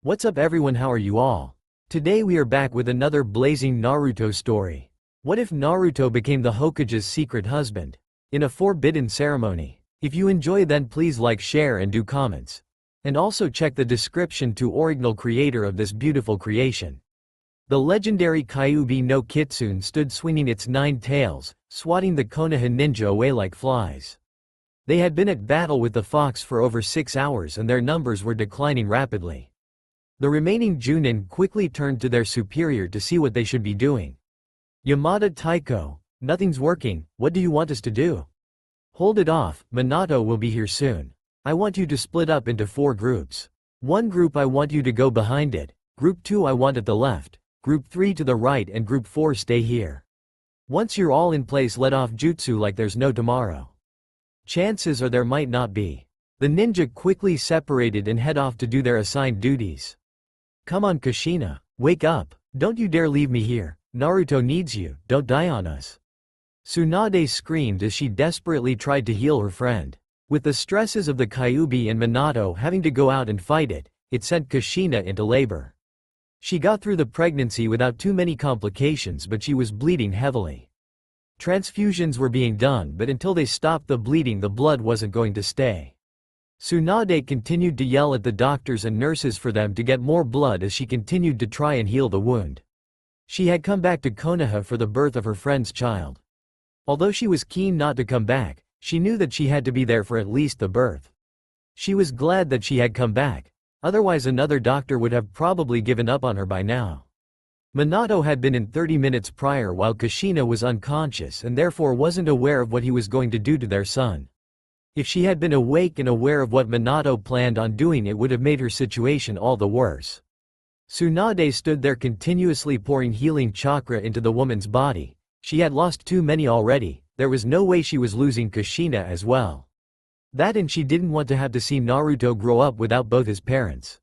What's up everyone, how are you all? Today we are back with another blazing Naruto story. What if Naruto became the Hokage's secret husband? In a forbidden ceremony. If you enjoy, then please like, share and do comments. And also check the description to original creator of this beautiful creation. The legendary Kyuubi no Kitsune stood swinging its 9 tails, swatting the Konoha ninja away like flies. They had been at battle with the fox for over 6 hours and their numbers were declining rapidly. The remaining Junin quickly turned to their superior to see what they should be doing. Yamada Taiko, nothing's working, what do you want us to do? Hold it off, Minato will be here soon. I want you to split up into 4 groups. 1 group I want you to go behind it, group 2 I want at the left, group 3 to the right and group 4 stay here. Once you're all in place, let off jutsu like there's no tomorrow. Chances are there might not be. The ninja quickly separated and head off to do their assigned duties. Come on Kushina, wake up, don't you dare leave me here, Naruto needs you, don't die on us. Tsunade screamed as she desperately tried to heal her friend. With the stresses of the Kyuubi and Minato having to go out and fight it, it sent Kushina into labor. She got through the pregnancy without too many complications, but she was bleeding heavily. Transfusions were being done, but until they stopped the bleeding the blood wasn't going to stay. Tsunade continued to yell at the doctors and nurses for them to get more blood as she continued to try and heal the wound. She had come back to Konoha for the birth of her friend's child. Although she was keen not to come back, she knew that she had to be there for at least the birth. She was glad that she had come back, otherwise another doctor would have probably given up on her by now. Minato had been in 30 minutes prior while Kushina was unconscious and therefore wasn't aware of what he was going to do to their son. If she had been awake and aware of what Minato planned on doing, it would have made her situation all the worse. Tsunade stood there continuously pouring healing chakra into the woman's body. She had lost too many already, there was no way she was losing Kushina as well. That, and she didn't want to have to see Naruto grow up without both his parents.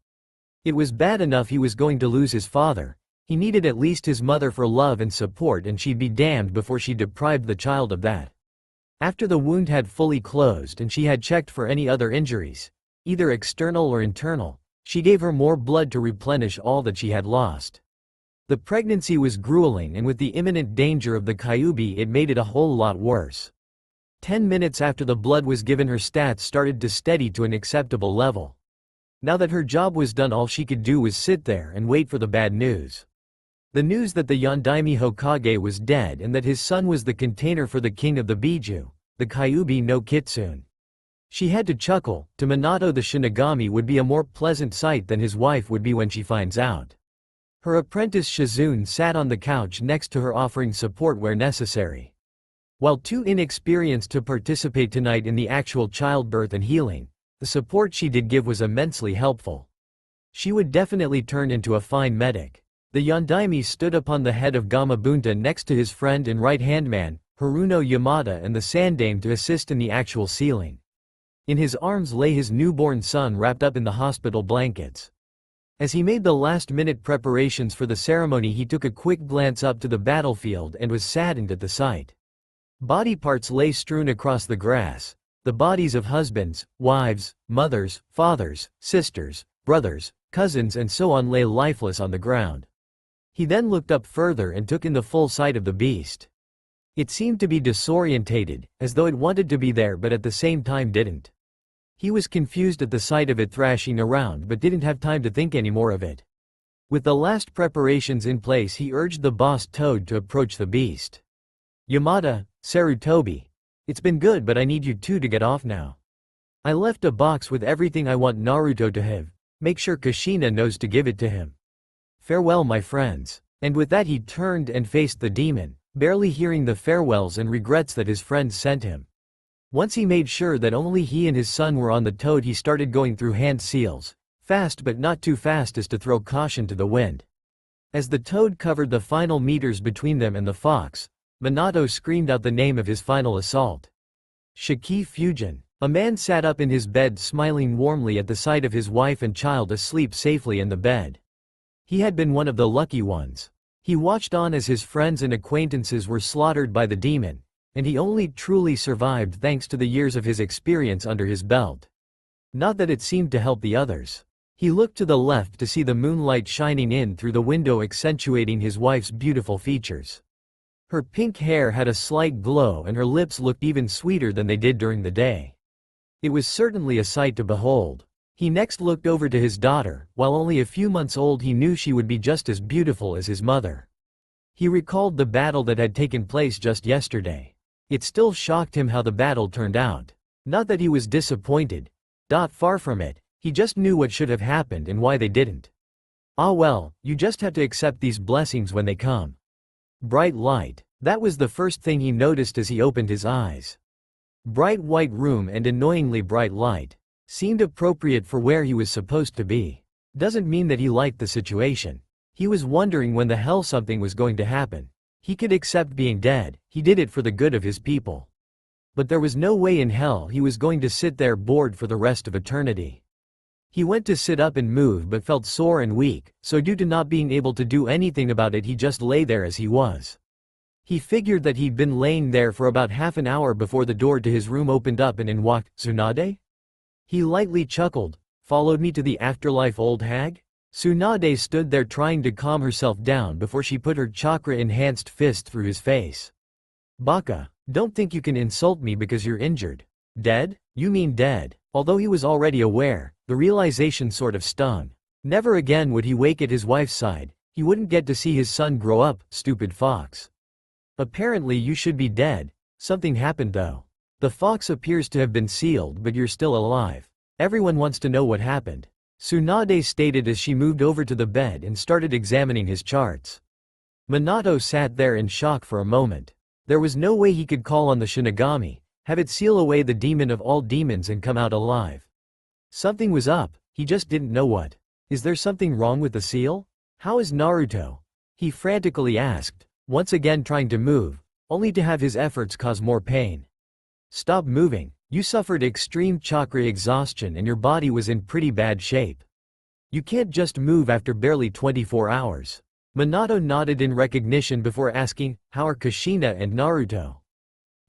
It was bad enough he was going to lose his father. He needed at least his mother for love and support, and she'd be damned before she deprived the child of that. After the wound had fully closed and she had checked for any other injuries, either external or internal, she gave her more blood to replenish all that she had lost. The pregnancy was grueling, and with the imminent danger of the Kyuubi it made it a whole lot worse. 10 minutes after the blood was given, her stats started to steady to an acceptable level. Now that her job was done, all she could do was sit there and wait for the bad news. The news that the Yondaime Hokage was dead and that his son was the container for the king of the Biju, the Kyuubi no Kitsune. She had to chuckle. To Minato, the Shinigami would be a more pleasant sight than his wife would be when she finds out. Her apprentice Shizune sat on the couch next to her, offering support where necessary. While too inexperienced to participate tonight in the actual childbirth and healing, the support she did give was immensely helpful. She would definitely turn into a fine medic. The Yondaime stood upon the head of Gamabunta next to his friend and right-hand man, Haruno Yamada, and the Sandaime to assist in the actual sealing. In his arms lay his newborn son wrapped up in the hospital blankets. As he made the last-minute preparations for the ceremony, he took a quick glance up to the battlefield and was saddened at the sight. Body parts lay strewn across the grass. The bodies of husbands, wives, mothers, fathers, sisters, brothers, cousins and so on lay lifeless on the ground. He then looked up further and took in the full sight of the beast. It seemed to be disorientated, as though it wanted to be there but at the same time didn't. He was confused at the sight of it thrashing around but didn't have time to think any more of it. With the last preparations in place, he urged the boss Toad to approach the beast. Yamada, Sarutobi. It's been good, but I need you two to get off now. I left a box with everything I want Naruto to have. Make sure Kushina knows to give it to him. Farewell my friends. And with that he turned and faced the demon, barely hearing the farewells and regrets that his friends sent him. Once he made sure that only he and his son were on the Toad, he started going through hand seals, fast but not too fast as to throw caution to the wind. As the Toad covered the final meters between them and the fox, Minato screamed out the name of his final assault. Shiki Fujin. A man sat up in his bed smiling warmly at the sight of his wife and child asleep safely in the bed. He had been one of the lucky ones. He watched on as his friends and acquaintances were slaughtered by the demon, and he only truly survived thanks to the years of his experience under his belt. Not that it seemed to help the others. He looked to the left to see the moonlight shining in through the window, accentuating his wife's beautiful features. Her pink hair had a slight glow and her lips looked even sweeter than they did during the day. It was certainly a sight to behold. He next looked over to his daughter. While only a few months old, he knew she would be just as beautiful as his mother. He recalled the battle that had taken place just yesterday. It still shocked him how the battle turned out. Not that he was disappointed. Far from it. He just knew what should have happened and why they didn't. Ah well, you just have to accept these blessings when they come. Bright light. That was the first thing he noticed as he opened his eyes. Bright white room and annoyingly bright light. Seemed appropriate for where he was supposed to be. Doesn't mean that he liked the situation. He was wondering when the hell something was going to happen. He could accept being dead, he did it for the good of his people. But there was no way in hell he was going to sit there bored for the rest of eternity. He went to sit up and move but felt sore and weak, so due to not being able to do anything about it, he just lay there as he was. He figured that he'd been laying there for about half an hour before the door to his room opened up and in walked Tsunade? He lightly chuckled. Followed me to the afterlife, old hag? Tsunade stood there trying to calm herself down before she put her chakra-enhanced fist through his face. Baka, don't think you can insult me because you're injured. Dead? You mean dead. Although he was already aware, the realization sort of stung. Never again would he wake at his wife's side. He wouldn't get to see his son grow up, stupid fox. Apparently you should be dead. Something happened though. The fox appears to have been sealed, but you're still alive. Everyone wants to know what happened. Tsunade stated as she moved over to the bed and started examining his charts. Minato sat there in shock for a moment. There was no way he could call on the Shinigami, have it seal away the demon of all demons and come out alive. Something was up, he just didn't know what. Is there something wrong with the seal? How is Naruto? He frantically asked, once again trying to move, only to have his efforts cause more pain. Stop moving, you suffered extreme chakra exhaustion and your body was in pretty bad shape. You can't just move after barely 24 hours. Minato nodded in recognition before asking, how are Kushina and Naruto?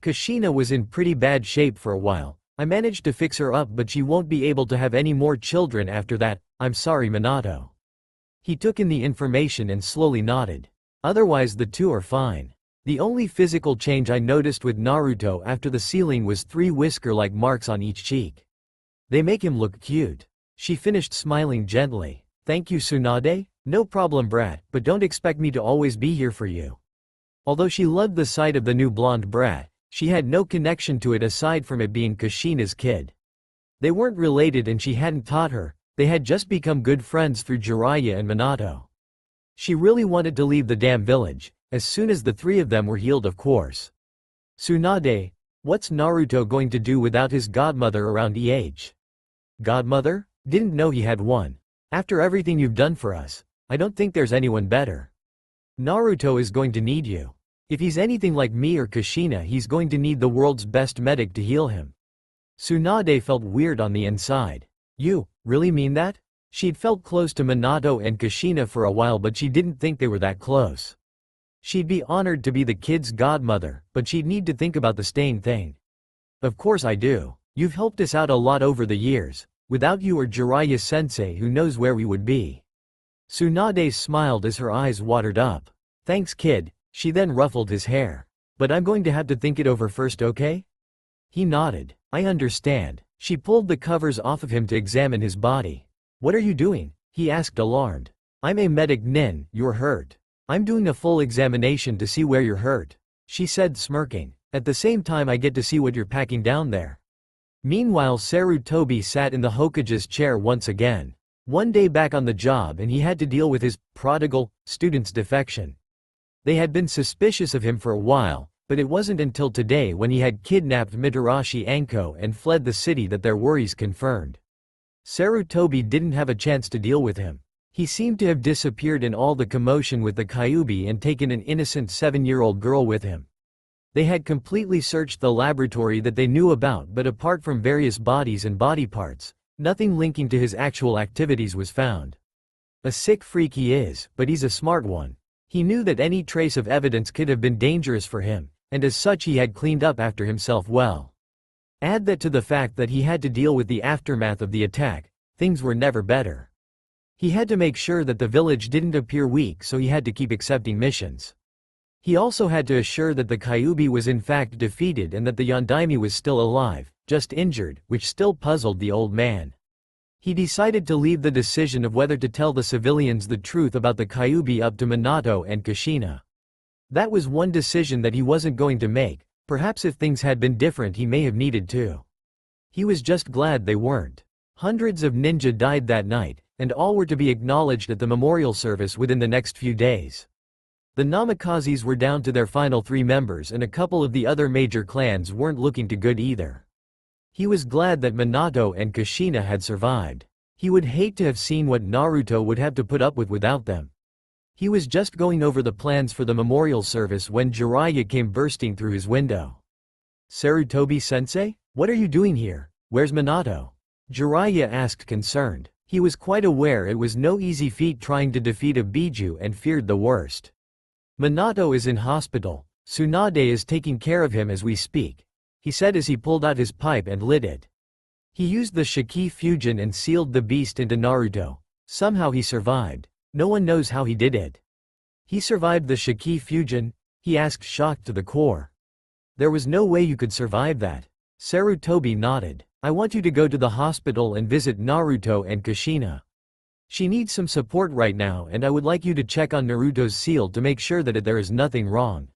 Kushina was in pretty bad shape for a while. I managed to fix her up, but she won't be able to have any more children after that. I'm sorry, Minato. He took in the information and slowly nodded. Otherwise the two are fine. The only physical change I noticed with Naruto after the sealing was 3 whisker-like marks on each cheek. They make him look cute. She finished smiling gently. Thank you, Tsunade. No problem, brat, but don't expect me to always be here for you. Although she loved the sight of the new blonde brat, she had no connection to it aside from it being Kushina's kid. They weren't related and she hadn't taught her, they had just become good friends through Jiraiya and Minato. She really wanted to leave the damn village, as soon as the 3 of them were healed, of course. Tsunade, what's Naruto going to do without his godmother around? Godmother? Didn't know he had one. After everything you've done for us, I don't think there's anyone better. Naruto is going to need you. If he's anything like me or Kushina, he's going to need the world's best medic to heal him. Tsunade felt weird on the inside. You really mean that? She'd felt close to Minato and Kushina for a while, but she didn't think they were that close. She'd be honored to be the kid's godmother, but she'd need to think about the staying thing. Of course I do. You've helped us out a lot over the years. Without you or Jiraiya-sensei, who knows where we would be. Tsunade smiled as her eyes watered up. Thanks, kid. She then ruffled his hair. But I'm going to have to think it over first, okay? He nodded. I understand. She pulled the covers off of him to examine his body. What are you doing? He asked, alarmed. I'm a medic, Nin. You're hurt. I'm doing a full examination to see where you're hurt, she said, smirking. At the same time, I get to see what you're packing down there. Meanwhile, Sarutobi sat in the Hokage's chair once again. One day back on the job and he had to deal with his prodigal student's defection. They had been suspicious of him for a while, but it wasn't until today when he had kidnapped Mitarashi Anko and fled the city that their worries confirmed. Sarutobi didn't have a chance to deal with him. He seemed to have disappeared in all the commotion with the Kyuubi and taken an innocent 7-year-old girl with him. They had completely searched the laboratory that they knew about, but apart from various bodies and body parts, nothing linking to his actual activities was found. A sick freak he is, but he's a smart one. He knew that any trace of evidence could have been dangerous for him, and as such he had cleaned up after himself well. Add that to the fact that he had to deal with the aftermath of the attack, things were never better. He had to make sure that the village didn't appear weak, so he had to keep accepting missions. He also had to assure that the Kyuubi was in fact defeated and that the Yondaime was still alive, just injured, which still puzzled the old man. He decided to leave the decision of whether to tell the civilians the truth about the Kyuubi up to Minato and Kushina. That was one decision that he wasn't going to make. Perhaps if things had been different he may have needed to. He was just glad they weren't. Hundreds of ninja died that night, and all were to be acknowledged at the memorial service within the next few days. The Namikazes were down to their final 3 members, and a couple of the other major clans weren't looking too good either. He was glad that Minato and Kushina had survived. He would hate to have seen what Naruto would have to put up with without them. He was just going over the plans for the memorial service when Jiraiya came bursting through his window. "Sarutobi-sensei? What are you doing here? Where's Minato?" Jiraiya asked, concerned. He was quite aware it was no easy feat trying to defeat a Biju and feared the worst. "Minato is in hospital. Tsunade is taking care of him as we speak," he said as he pulled out his pipe and lit it. He used the Shiki Fusion and sealed the beast into Naruto. Somehow he survived. No one knows how he did it. "He survived the Shiki Fusion?" he asked, shocked to the core. "There was no way you could survive that." Sarutobi nodded. "I want you to go to the hospital and visit Naruto and Kushina. She needs some support right now, and I would like you to check on Naruto's seal to make sure that there is nothing wrong.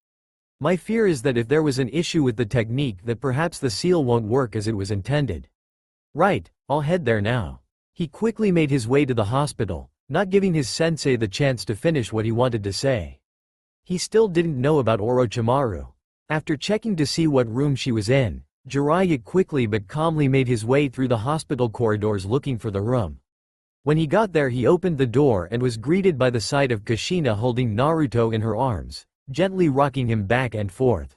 My fear is that if there was an issue with the technique, that perhaps the seal won't work as it was intended." "Right, I'll head there now." He quickly made his way to the hospital, not giving his sensei the chance to finish what he wanted to say. He still didn't know about Orochimaru. After checking to see what room she was in, Jiraiya quickly but calmly made his way through the hospital corridors looking for the room. When he got there, he opened the door and was greeted by the sight of Kushina holding Naruto in her arms, gently rocking him back and forth.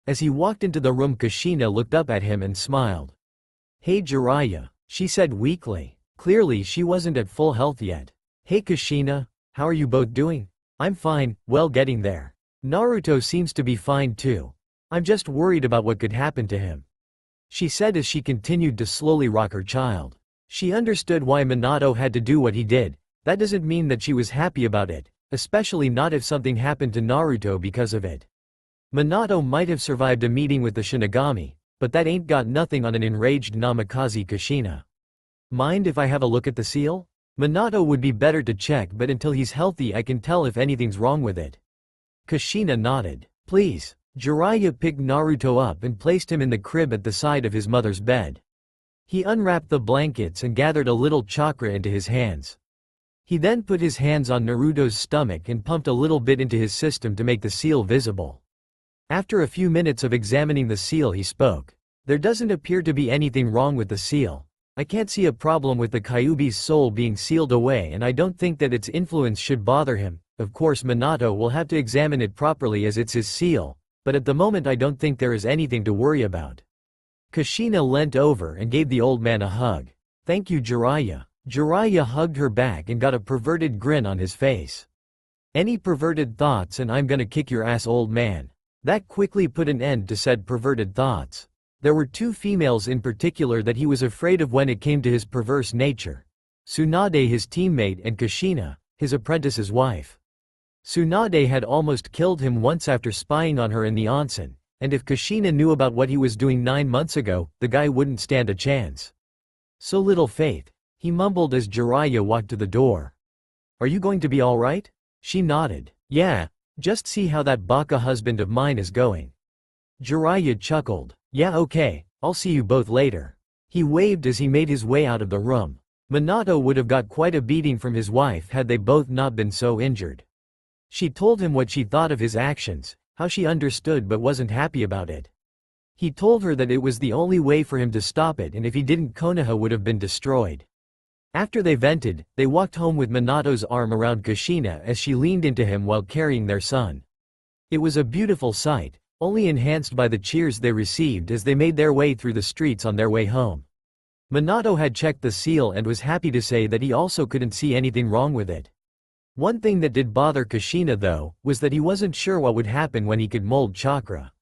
As he walked into the room, Kushina looked up at him and smiled. "Hey Jiraiya," she said weakly. Clearly she wasn't at full health yet. "Hey Kushina, how are you both doing?" "I'm fine, well, getting there. Naruto seems to be fine too. I'm just worried about what could happen to him," she said as she continued to slowly rock her child. She understood why Minato had to do what he did. That doesn't mean that she was happy about it, especially not if something happened to Naruto because of it. Minato might have survived a meeting with the Shinigami, but that ain't got nothing on an enraged Namikaze Kushina. "Mind if I have a look at the seal?" "Minato would be better to check, but until he's healthy I can tell if anything's wrong with it." Kushina nodded. "Please." Jiraiya picked Naruto up and placed him in the crib at the side of his mother's bed. He unwrapped the blankets and gathered a little chakra into his hands. He then put his hands on Naruto's stomach and pumped a little bit into his system to make the seal visible. After a few minutes of examining the seal, he spoke. "There doesn't appear to be anything wrong with the seal. I can't see a problem with the Kyuubi's soul being sealed away, and I don't think that its influence should bother him. Of course Minato will have to examine it properly as it's his seal, but at the moment I don't think there is anything to worry about." Kushina leant over and gave the old man a hug. "Thank you Jiraiya." Jiraiya hugged her back and got a perverted grin on his face. "Any perverted thoughts and I'm gonna kick your ass, old man." That quickly put an end to said perverted thoughts. There were 2 females in particular that he was afraid of when it came to his perverse nature. Tsunade, his teammate, and Kushina, his apprentice's wife. Tsunade had almost killed him once after spying on her in the onsen, and if Kushina knew about what he was doing 9 months ago, the guy wouldn't stand a chance. "So little faith," he mumbled as Jiraiya walked to the door. "Are you going to be alright?" She nodded. "Yeah, just see how that baka husband of mine is going." Jiraiya chuckled. "Yeah, okay, I'll see you both later." He waved as he made his way out of the room. Minato would have got quite a beating from his wife had they both not been so injured. She told him what she thought of his actions, how she understood but wasn't happy about it. He told her that it was the only way for him to stop it, and if he didn't, Konoha would have been destroyed. After they vented, they walked home with Minato's arm around Kushina as she leaned into him while carrying their son. It was a beautiful sight, only enhanced by the cheers they received as they made their way through the streets on their way home. Minato had checked the seal and was happy to say that he also couldn't see anything wrong with it. One thing that did bother Kushina though, was that he wasn't sure what would happen when he could mold chakra.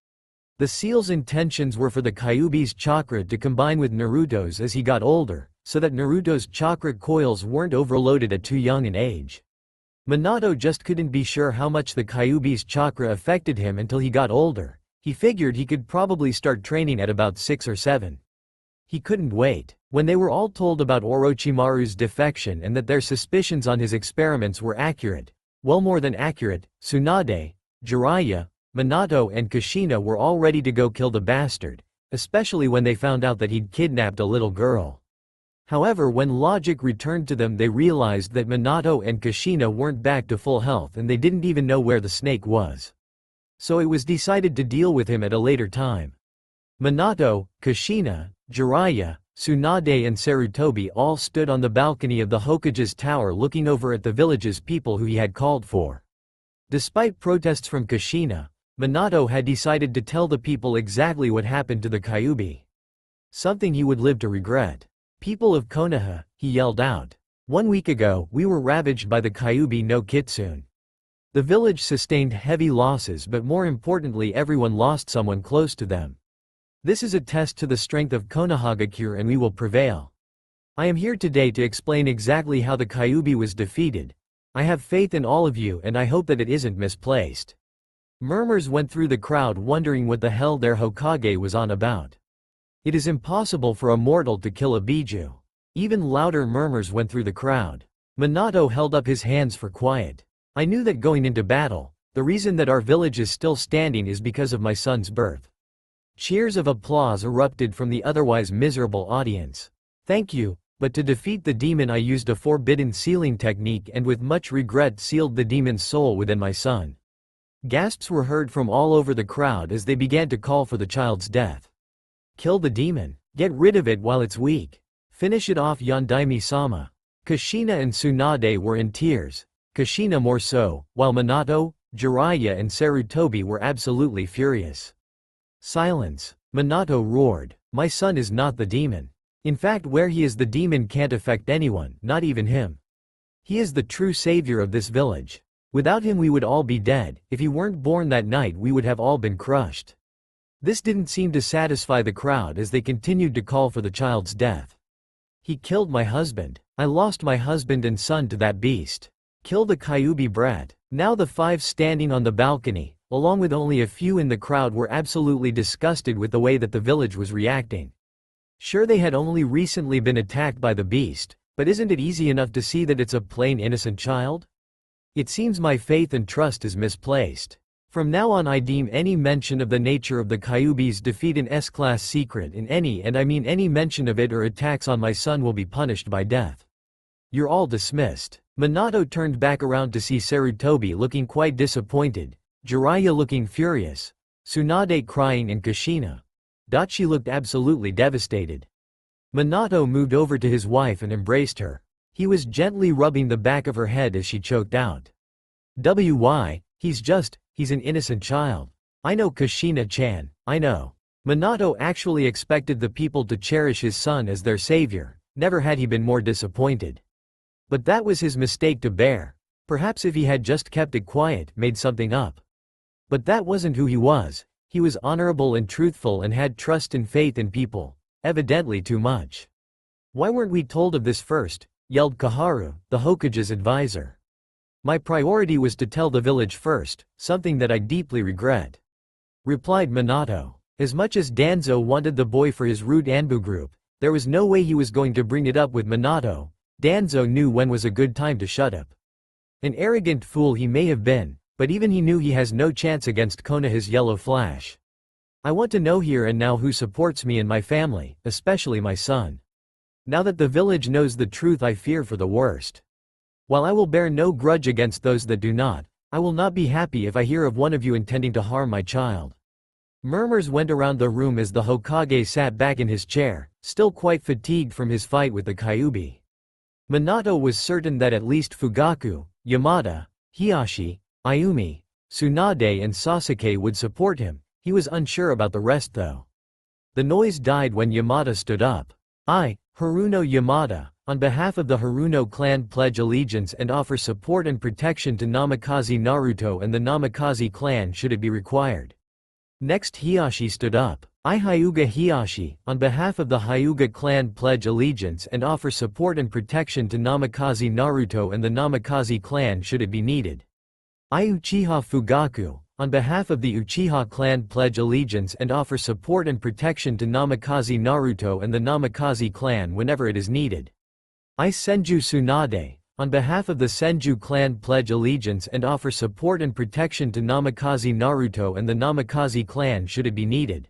The seal's intentions were for the Kyuubi's chakra to combine with Naruto's as he got older, so that Naruto's chakra coils weren't overloaded at too young an age. Minato just couldn't be sure how much the Kyuubi's chakra affected him until he got older. He figured he could probably start training at about 6 or 7. He couldn't wait. When they were all told about Orochimaru's defection and that their suspicions on his experiments were accurate, well more than accurate, Tsunade, Jiraiya, Minato and Kushina were all ready to go kill the bastard, especially when they found out that he'd kidnapped a little girl. However, when logic returned to them, they realized that Minato and Kushina weren't back to full health and they didn't even know where the snake was. So it was decided to deal with him at a later time. Minato, Kushina, Jiraiya, Tsunade and Sarutobi all stood on the balcony of the Hokage's tower looking over at the village's people who he had called for. Despite protests from Kushina, Minato had decided to tell the people exactly what happened to the Kyuubi. Something he would live to regret. "People of Konoha," he yelled out. "1 week ago, we were ravaged by the Kyuubi no Kitsune. The village sustained heavy losses, but more importantly everyone lost someone close to them. This is a test to the strength of Konohagakure and we will prevail. I am here today to explain exactly how the Kyuubi was defeated. I have faith in all of you and I hope that it isn't misplaced." Murmurs went through the crowd wondering what the hell their Hokage was on about. It is impossible for a mortal to kill a Biju. Even louder murmurs went through the crowd. Minato held up his hands for quiet. "I knew that going into battle, the reason that our village is still standing is because of my son's birth." Cheers of applause erupted from the otherwise miserable audience. "Thank you, but to defeat the demon I used a forbidden sealing technique and with much regret sealed the demon's soul within my son." Gasps were heard from all over the crowd as they began to call for the child's death. "Kill the demon. Get rid of it while it's weak. Finish it off, Yondaime-sama." Kushina and Tsunade were in tears, Kushina more so, while Minato, Jiraiya and Sarutobi were absolutely furious. "Silence," Minato roared. "My son is not the demon. In fact, where he is, the demon can't affect anyone, not even him. He is the true savior of this village. Without him we would all be dead. If he weren't born that night we would have all been crushed." This didn't seem to satisfy the crowd as they continued to call for the child's death. "He killed my husband. I lost my husband and son to that beast. Kill the Kyuubi brat." Now the 5 standing on the balcony, along with only a few in the crowd, were absolutely disgusted with the way that the village was reacting. Sure, they had only recently been attacked by the beast, but isn't it easy enough to see that it's a plain innocent child? "It seems my faith and trust is misplaced. From now on I deem any mention of the nature of the Kyuubi's defeat an S-class secret, and any mention of it or attacks on my son will be punished by death. You're all dismissed." Minato turned back around to see Sarutobi looking quite disappointed, Jiraiya looking furious, Tsunade crying and Kushina. Dachi looked absolutely devastated. Minato moved over to his wife and embraced her. He was gently rubbing the back of her head as she choked out. He's an innocent child. I know, Kushina-chan, I know." Minato actually expected the people to cherish his son as their savior, never had he been more disappointed. But that was his mistake to bear. Perhaps if he had just kept it quiet, made something up. But that wasn't who he was honorable and truthful and had trust and faith in people, evidently too much. "Why weren't we told of this first?" yelled Kaharu, the Hokage's advisor. "My priority was to tell the village first, something that I deeply regret," replied Minato. As much as Danzo wanted the boy for his rude Anbu group, there was no way he was going to bring it up with Minato. Danzo knew when was a good time to shut up. An arrogant fool he may have been, but even he knew he has no chance against Konoha's Yellow Flash. "I want to know here and now who supports me and my family, especially my son. Now that the village knows the truth, I fear for the worst. While I will bear no grudge against those that do not, I will not be happy if I hear of one of you intending to harm my child." Murmurs went around the room as the Hokage sat back in his chair, still quite fatigued from his fight with the Kyuubi. Minato was certain that at least Fugaku, Yamada, Hiashi, Ayumi, Tsunade and Sasuke would support him. He was unsure about the rest though. The noise died when Yamada stood up. "I, Haruno Yamada, on behalf of the Haruno clan pledge allegiance and offer support and protection to Namikaze Naruto and the Namikaze clan should it be required." Next Hiyashi stood up. I Hyuga Hiyashi, on behalf of the Hyuga clan pledge allegiance and offer support and protection to Namikaze Naruto and the Namikaze clan should it be needed. I Uchiha Fugaku, on behalf of the Uchiha clan pledge allegiance and offer support and protection to Namikaze Naruto and the Namikaze clan whenever it is needed. I Senju Tsunade, on behalf of the Senju clan pledge allegiance and offer support and protection to Namikaze Naruto and the Namikaze clan should it be needed.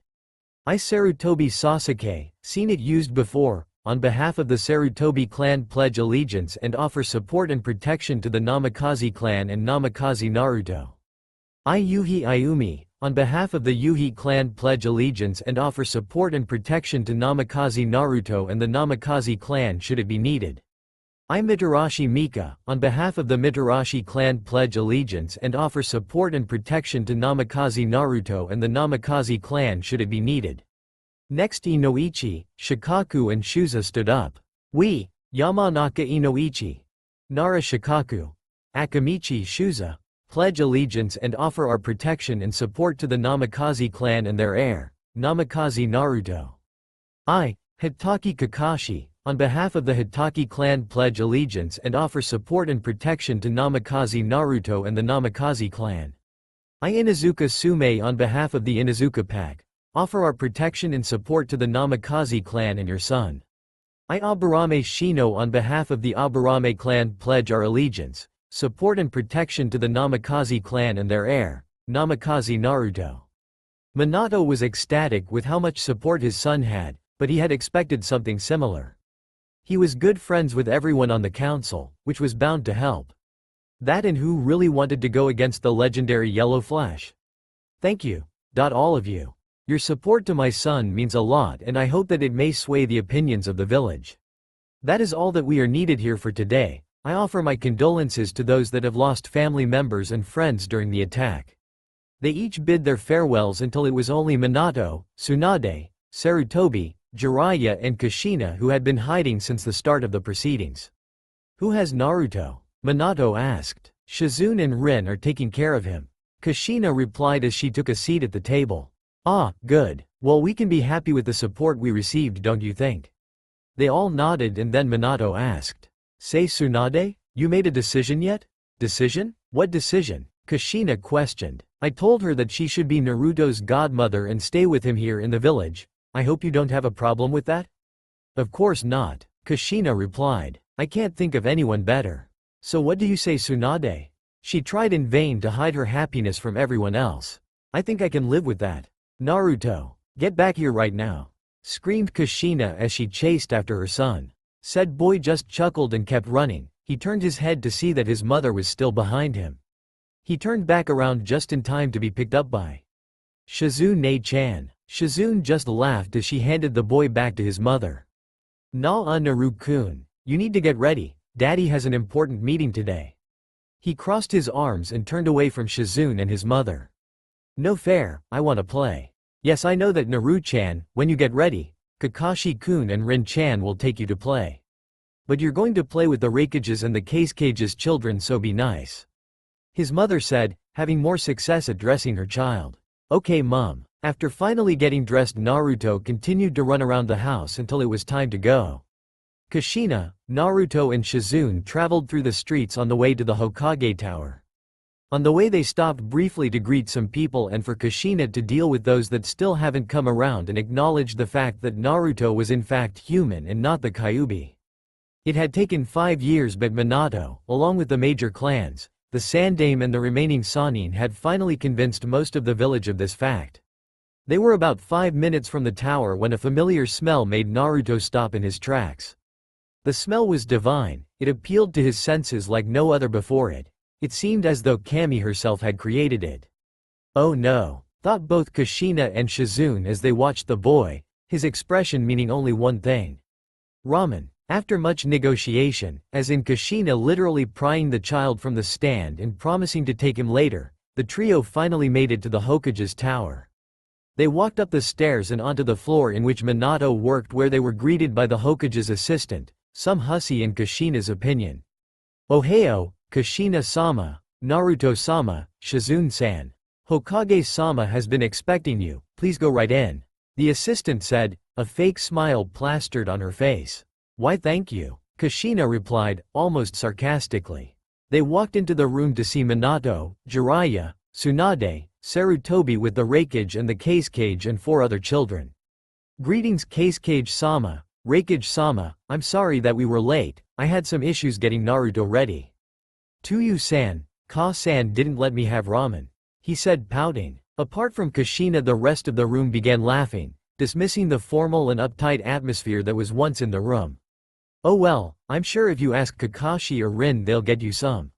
I Sarutobi Sasuke, seen it used before, on behalf of the Sarutobi clan pledge allegiance and offer support and protection to the Namikaze clan and Namikaze Naruto. I Yuhi Ayumi, on behalf of the Yuhi clan pledge allegiance and offer support and protection to Namikaze Naruto and the Namikaze clan should it be needed. I Mitarashi Mika, on behalf of the Mitarashi clan pledge allegiance and offer support and protection to Namikaze Naruto and the Namikaze clan should it be needed. Next Inoichi, Shikaku and Shuza stood up. We, Yamanaka Inoichi, Nara Shikaku, Akamichi Shuza, pledge allegiance and offer our protection and support to the Namikaze clan and their heir, Namikaze Naruto. I, Hitaki Kakashi, on behalf of the Hitaki clan pledge allegiance and offer support and protection to Namikaze Naruto and the Namikaze clan. I Inazuka Sume, on behalf of the Inazuka pack, offer our protection and support to the Namikaze clan and your son. I Aburame Shino, on behalf of the Aburame clan pledge our allegiance, support and protection to the Namikaze clan and their heir, Namikaze Naruto. Minato was ecstatic with how much support his son had, but he had expected something similar. He was good friends with everyone on the council, which was bound to help. That and who really wanted to go against the legendary Yellow Flash? Thank you, all of you. Your support to my son means a lot and I hope that it may sway the opinions of the village. That is all that we are needed here for today. I offer my condolences to those that have lost family members and friends during the attack. They each bid their farewells until it was only Minato, Tsunade, Sarutobi, Jiraiya and Kushina who had been hiding since the start of the proceedings. Who has Naruto? Minato asked. Shizune and Rin are taking care of him. Kushina replied as she took a seat at the table. Ah, good. Well, we can be happy with the support we received, don't you think? They all nodded and then Minato asked. Say Tsunade, you made a decision yet? Decision? What decision? Kushina questioned. I told her that she should be Naruto's godmother and stay with him here in the village. I hope you don't have a problem with that? Of course not, Kushina replied. I can't think of anyone better. So what do you say, Tsunade? She tried in vain to hide her happiness from everyone else. I think I can live with that. Naruto, get back here right now, screamed Kushina as she chased after her son. Said boy just chuckled and kept running. He turned his head to see that his mother was still behind him. He turned back around just in time to be picked up by Shizune-chan. Shizune just laughed as she handed the boy back to his mother. Naru-kun, you need to get ready, Daddy has an important meeting today. He crossed his arms and turned away from Shizune and his mother. No fair, I want to play. Yes, I know that, Naru-chan, when you get ready, Kakashi-kun and Rin-chan will take you to play. But you're going to play with the Raikages and the Kazukage's children, so be nice. His mother said, having more success at dressing her child. Okay mom. After finally getting dressed, Naruto continued to run around the house until it was time to go. Kushina, Naruto and Shizune traveled through the streets on the way to the Hokage Tower. On the way they stopped briefly to greet some people and for Kushina to deal with those that still haven't come around and acknowledge the fact that Naruto was in fact human and not the Kyuubi. It had taken 5 years, but Minato, along with the major clans, the Sandaime and the remaining Sannin, had finally convinced most of the village of this fact. They were about 5 minutes from the tower when a familiar smell made Naruto stop in his tracks. The smell was divine, it appealed to his senses like no other before it. It seemed as though Kami herself had created it. Oh no, thought both Kushina and Shizune as they watched the boy, his expression meaning only one thing. Ramen. After much negotiation, as in Kushina literally prying the child from the stand and promising to take him later, the trio finally made it to the Hokage's tower. They walked up the stairs and onto the floor in which Minato worked, where they were greeted by the Hokage's assistant, some hussy in Kushina's opinion. Ohio, Kushina-sama, Naruto-sama, Shizune-san. Hokage-sama has been expecting you, please go right in. The assistant said, a fake smile plastered on her face. Why thank you, Kushina replied, almost sarcastically. They walked into the room to see Minato, Jiraiya, Tsunade, Sarutobi with the Raikage and the Kazekage and 4 other children. Greetings Kazekage-sama, Raikage-sama, I'm sorry that we were late, I had some issues getting Naruto ready. Tuyu-san, Ka-san didn't let me have ramen, he said pouting. Apart from Kushina, the rest of the room began laughing, dismissing the formal and uptight atmosphere that was once in the room. Oh well, I'm sure if you ask Kakashi or Rin they'll get you some.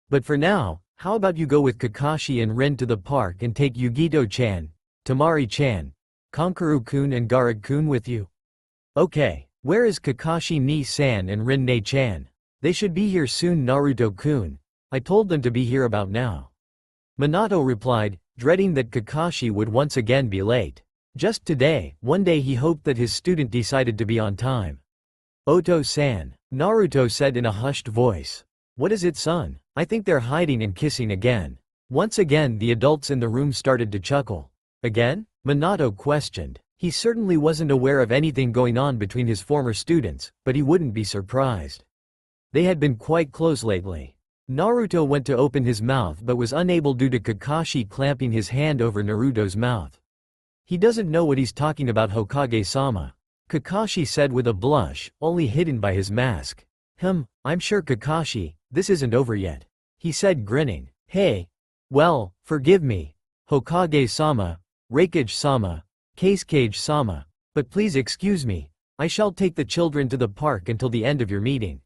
But for now, how about you go with Kakashi and Rin to the park and take Yugito-chan, Temari-chan, Kankuro-kun and Gaara-kun with you? Okay, where is Kakashi-ni-san and Rin-ne-chan? They should be here soon Naruto-kun, I told them to be here about now. Minato replied, dreading that Kakashi would once again be late. Just today, one day he hoped that his student decided to be on time. Oto-san, Naruto said in a hushed voice. What is it, son? I think they're hiding and kissing again. Once again the adults in the room started to chuckle. Again? Minato questioned. He certainly wasn't aware of anything going on between his former students, but he wouldn't be surprised. They had been quite close lately. Naruto went to open his mouth but was unable due to Kakashi clamping his hand over Naruto's mouth. He doesn't know what he's talking about, Hokage-sama, Kakashi said with a blush, only hidden by his mask. I'm sure Kakashi, this isn't over yet, he said grinning. Hey. Well, forgive me, Hokage-sama, Raikage-sama, Kazekage-sama, but please excuse me, I shall take the children to the park until the end of your meeting.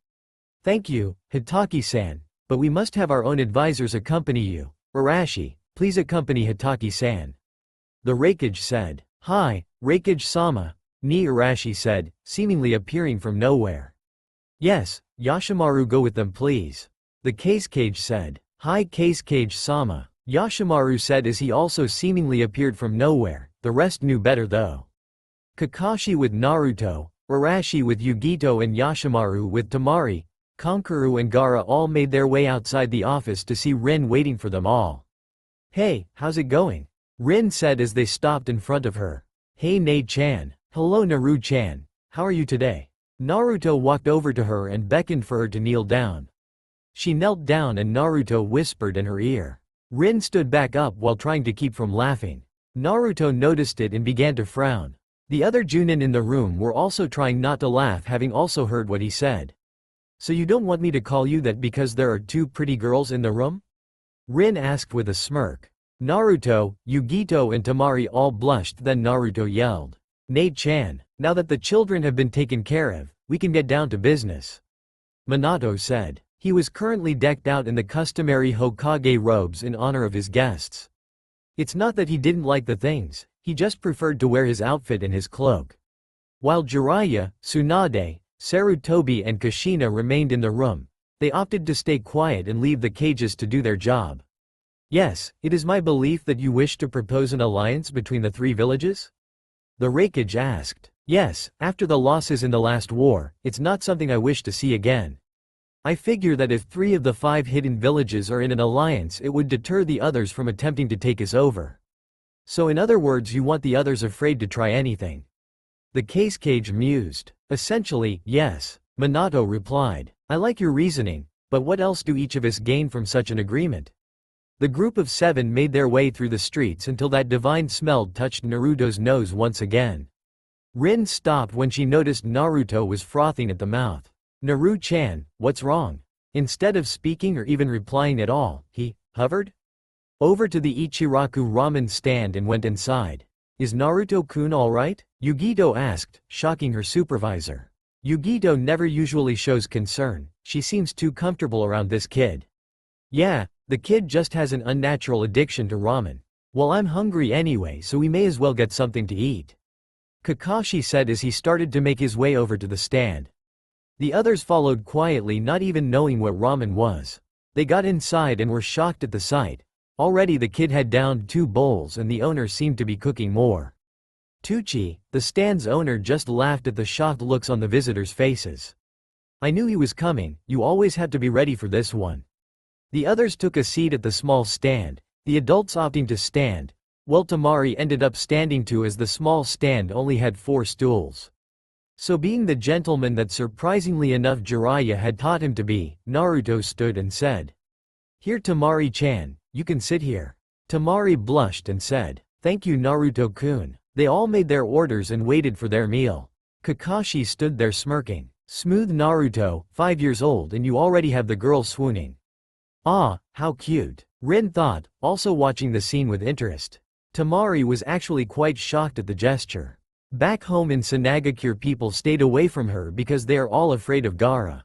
Thank you, Hitaki-san, but we must have our own advisors accompany you. Arashi, please accompany Hitaki-san. The Raikage said. Hi, Raikage-sama, Arashi said, seemingly appearing from nowhere. Yes, Yashimaru, go with them please. The Kazekage said. Hi Kazekage-sama, Yashimaru said as he also seemingly appeared from nowhere, the rest knew better though. Kakashi with Naruto, Arashi with Yugito and Yashimaru with Temari, Kankuro and Gaara all made their way outside the office to see Rin waiting for them all. Hey, how's it going? Rin said as they stopped in front of her. Hey Ne-chan, hello Naru-chan, how are you today? Naruto walked over to her and beckoned for her to kneel down. She knelt down and Naruto whispered in her ear. Rin stood back up while trying to keep from laughing. Naruto noticed it and began to frown. The other Junin in the room were also trying not to laugh, having also heard what he said. So you don't want me to call you that because there are 2 pretty girls in the room? Rin asked with a smirk. Naruto, Yugito and Temari all blushed, then Naruto yelled. Ne-chan, now that the children have been taken care of, we can get down to business. Minato said. He was currently decked out in the customary Hokage robes in honor of his guests. It's not that he didn't like the things, he just preferred to wear his outfit and his cloak. While Jiraiya, Tsunade, Sarutobi and Kushina remained in the room, they opted to stay quiet and leave the cages to do their job. Yes, it is my belief that you wish to propose an alliance between the 3 villages? The Raikage asked. Yes, after the losses in the last war, it's not something I wish to see again. I figure that if 3 of the 5 hidden villages are in an alliance, it would deter the others from attempting to take us over. So in other words, you want the others afraid to try anything. The Kazekage mused. Essentially, yes, Minato replied. I like your reasoning, but what else do each of us gain from such an agreement? The group of 7 made their way through the streets until that divine smell touched Naruto's nose once again. Rin stopped when she noticed Naruto was frothing at the mouth. Naru-chan, what's wrong? Instead of speaking or even replying at all, he hovered over to the Ichiraku ramen stand and went inside. Is Naruto-kun alright? Yugito asked, shocking her supervisor. Yugito never usually shows concern, she seems too comfortable around this kid. Yeah, the kid just has an unnatural addiction to ramen. Well, I'm hungry anyway, so we may as well get something to eat. Kakashi said as he started to make his way over to the stand. The others followed quietly, not even knowing what ramen was. They got inside and were shocked at the sight. Already the kid had downed 2 bowls and the owner seemed to be cooking more. Tucci, the stand's owner, just laughed at the shocked looks on the visitors' faces. I knew he was coming, you always had to be ready for this one. The others took a seat at the small stand, the adults opting to stand, while Tamari ended up standing too as the small stand only had 4 stools. So being the gentleman that surprisingly enough Jiraiya had taught him to be, Naruto stood and said, "Here Tamari-chan, you can sit here." Tamari blushed and said, "Thank you Naruto-kun." They all made their orders and waited for their meal. Kakashi stood there smirking. "Smooth Naruto, 5 years old and you already have the girl swooning. Ah, how cute." Rin thought, also watching the scene with interest. Tamari was actually quite shocked at the gesture. Back home in Sanagakure people stayed away from her because they are all afraid of Gaara.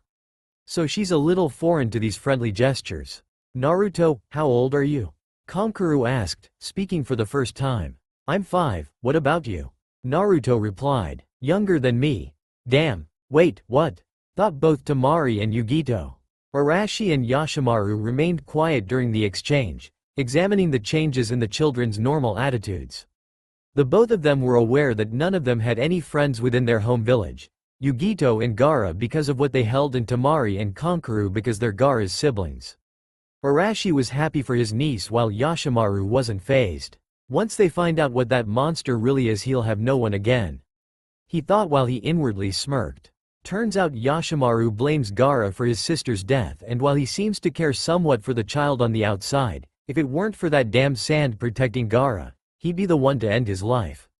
So she's a little foreign to these friendly gestures. "Naruto, how old are you?" Kankuro asked, speaking for the first time. "I'm 5, what about you?" Naruto replied, "Younger than me." "Damn, wait, what?" thought both Tamari and Yugito. Arashi and Yashimaru remained quiet during the exchange, examining the changes in the children's normal attitudes. The both of them were aware that none of them had any friends within their home village, Yugito and Gaara because of what they held and Tamari and Kankuro because they're Gaara's siblings. Arashi was happy for his niece while Yashimaru wasn't fazed. Once they find out what that monster really is he'll have no one again, he thought while he inwardly smirked. Turns out Yashimaru blames Gaara for his sister's death and while he seems to care somewhat for the child on the outside, if it weren't for that damn sand protecting Gaara, he'd be the one to end his life.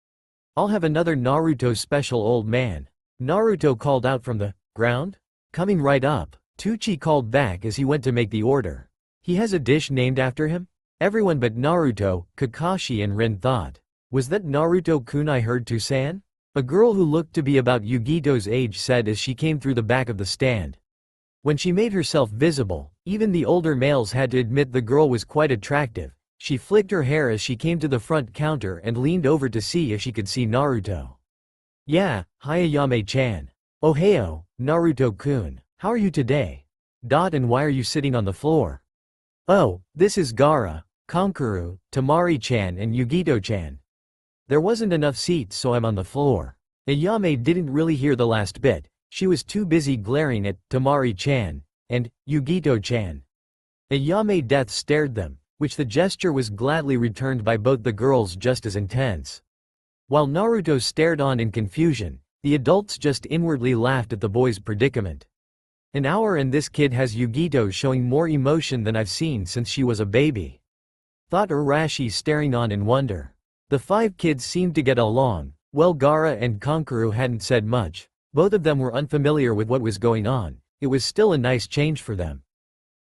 "I'll have another Naruto special old man," Naruto called out from the ground. "Coming right up," Tucci called back as he went to make the order. "He has a dish named after him?" Everyone but Naruto, Kakashi and Rin thought. "Was that Naruto-kun I heard Tusan?" A girl who looked to be about Yugito's age said as she came through the back of the stand. When she made herself visible, even the older males had to admit the girl was quite attractive. She flicked her hair as she came to the front counter and leaned over to see if she could see Naruto. "Yeah, Hayayame-chan. Ohio, Naruto-kun. How are you today? And why are you sitting on the floor?" "Oh, this is Gaara, Kankuro, Tamari-chan and Yugito-chan. There wasn't enough seats so I'm on the floor." Ayame didn't really hear the last bit, she was too busy glaring at Tamari-chan and Yugito-chan. Ayame death stared them, which the gesture was gladly returned by both the girls just as intense. While Naruto stared on in confusion, the adults just inwardly laughed at the boy's predicament. An hour and this kid has Yugito showing more emotion than I've seen since she was a baby, thought Arashi staring on in wonder. The 5 kids seemed to get along, well Gaara and Kankuro hadn't said much, both of them were unfamiliar with what was going on, it was still a nice change for them.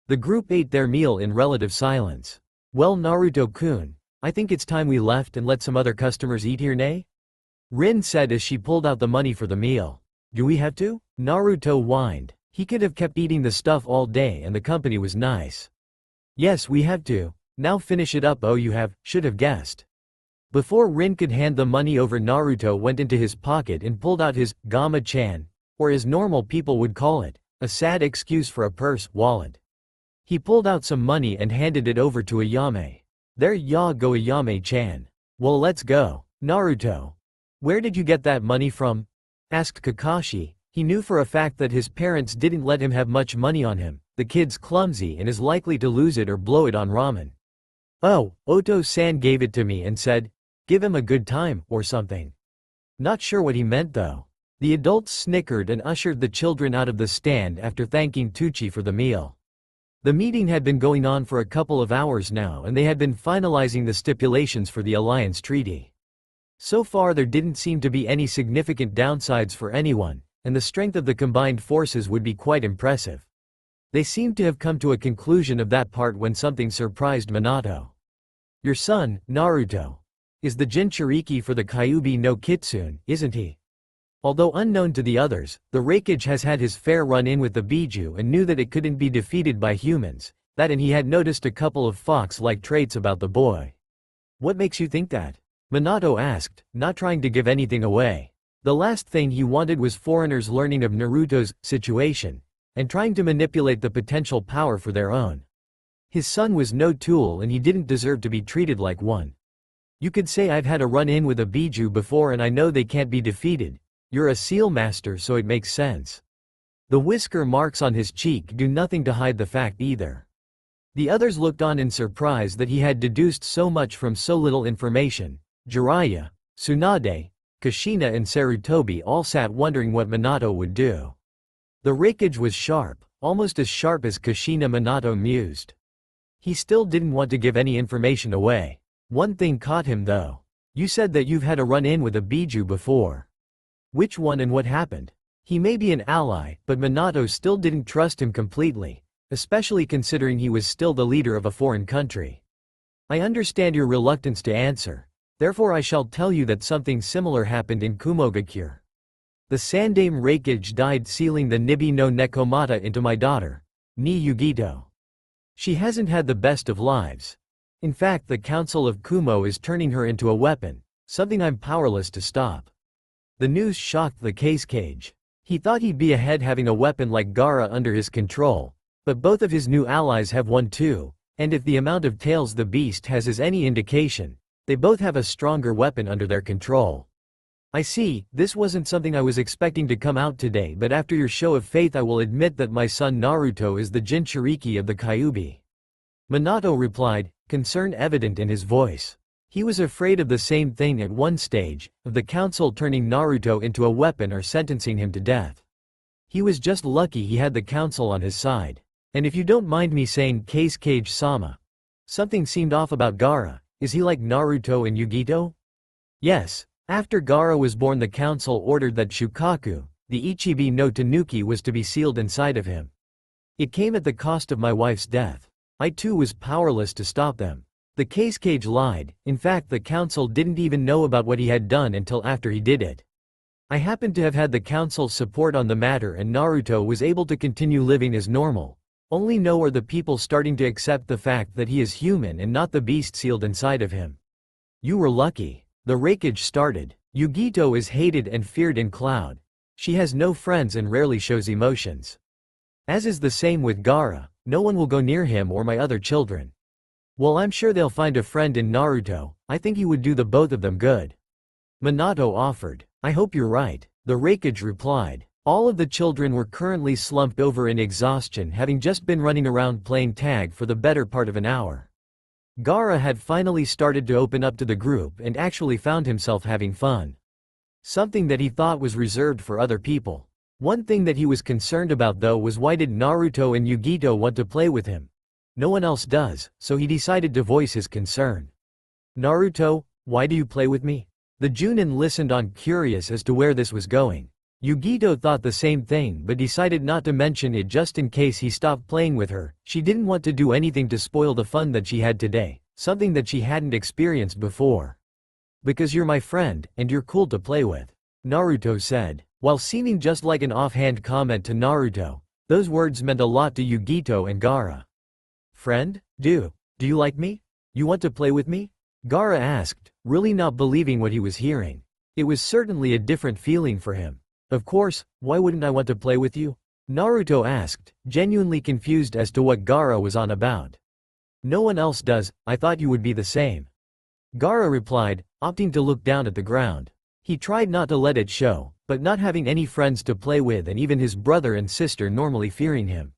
The group ate their meal in relative silence. "Well Naruto-kun, I think it's time we left and let some other customers eat here nay?" Rin said as she pulled out the money for the meal. "Do we have to?" Naruto whined. He could have kept eating the stuff all day and the company was nice. "Yes we have to, now finish it up. Oh you should have guessed." Before Rin could hand the money over Naruto went into his pocket and pulled out his Gama-chan, or as normal people would call it, a sad excuse for a purse, wallet. He pulled out some money and handed it over to Ayame. "There ya go Ayame-chan. Well let's go." "Naruto, where did you get that money from?" asked Kakashi. He knew for a fact that his parents didn't let him have much money on him, the kid's clumsy and is likely to lose it or blow it on ramen. "Oh, Oto-san gave it to me and said, give him a good time, or something." Not sure what he meant though. The adults snickered and ushered the children out of the stand after thanking Tucci for the meal. The meeting had been going on for a couple of hours now and they had been finalizing the stipulations for the alliance treaty. So far there didn't seem to be any significant downsides for anyone, and the strength of the combined forces would be quite impressive. They seemed to have come to a conclusion of that part when something surprised Minato. "Your son, Naruto, is the Jinchuriki for the Kyuubi no Kitsune, isn't he?" Although unknown to the others, the Raikage has had his fair run-in with the Biju and knew that it couldn't be defeated by humans, that and he had noticed a couple of fox-like traits about the boy. "What makes you think that?" Minato asked, not trying to give anything away. The last thing he wanted was foreigners learning of Naruto's situation, and trying to manipulate the potential power for their own. His son was no tool and he didn't deserve to be treated like one. "You could say I've had a run-in with a Biju before and I know they can't be defeated. You're a seal master so it makes sense." The whisker marks on his cheek do nothing to hide the fact either. The others looked on in surprise that he had deduced so much from so little information. Jiraiya, Tsunade, Kushina and Sarutobi all sat wondering what Minato would do. The Raikage was sharp, almost as sharp as Kushina. Minato mused. He still didn't want to give any information away. One thing caught him though. You said that you've had a run-in with a Biju before. Which one and what happened? He may be an ally, but Minato still didn't trust him completely, especially considering he was still the leader of a foreign country. I understand your reluctance to answer. Therefore I shall tell you that something similar happened in Kumogakure. The Sandame Raikage died sealing the Nibi no Nekomata into my daughter, Ni Yugito. She hasn't had the best of lives. In fact, the Council of Kumo is turning her into a weapon, something I'm powerless to stop. The news shocked the Hokage. He thought he'd be ahead having a weapon like Gaara under his control, but both of his new allies have one too, and if the amount of tails the beast has is any indication, they both have a stronger weapon under their control. I see, this wasn't something I was expecting to come out today, but after your show of faith I will admit that my son Naruto is the Jinchuriki of the Kyuubi. Minato replied, concern evident in his voice. He was afraid of the same thing at one stage, of the council turning Naruto into a weapon or sentencing him to death. He was just lucky he had the council on his side. And if you don't mind me saying, Hokage-sama, something seemed off about Gaara. Is he like Naruto and Yugito? Yes. After Gaara was born, the council ordered that Shukaku, the Ichibi no Tanuki, was to be sealed inside of him. It came at the cost of my wife's death. I too was powerless to stop them. The Hokage lied. In fact, the council didn't even know about what he had done until after he did it. I happened to have had the council's support on the matter, and Naruto was able to continue living as normal. Only now are the people starting to accept the fact that he is human and not the beast sealed inside of him. You were lucky. The Raikage started. Yugito is hated and feared in Cloud. She has no friends and rarely shows emotions. As is the same with Gaara, no one will go near him or my other children. Well, I'm sure they'll find a friend in Naruto. I think he would do the both of them good. Minato offered. I hope you're right. The Raikage replied. All of the children were currently slumped over in exhaustion, having just been running around playing tag for the better part of an hour. Gaara had finally started to open up to the group and actually found himself having fun. Something that he thought was reserved for other people. One thing that he was concerned about though was why did Naruto and Yugito want to play with him? No one else does, so he decided to voice his concern. Naruto, why do you play with me? The Junin listened on, curious as to where this was going. Yugito thought the same thing but decided not to mention it just in case he stopped playing with her. She didn't want to do anything to spoil the fun that she had today, something that she hadn't experienced before. Because you're my friend, and you're cool to play with, Naruto said. While seeming just like an offhand comment to Naruto, those words meant a lot to Yugito and Gaara. Friend? Do you like me? You want to play with me? Gaara asked, really not believing what he was hearing. It was certainly a different feeling for him. Of course, why wouldn't I want to play with you? Naruto asked, genuinely confused as to what Gaara was on about. No one else does, I thought you would be the same. Gaara replied, opting to look down at the ground. He tried not to let it show, but not having any friends to play with and even his brother and sister normally fearing him.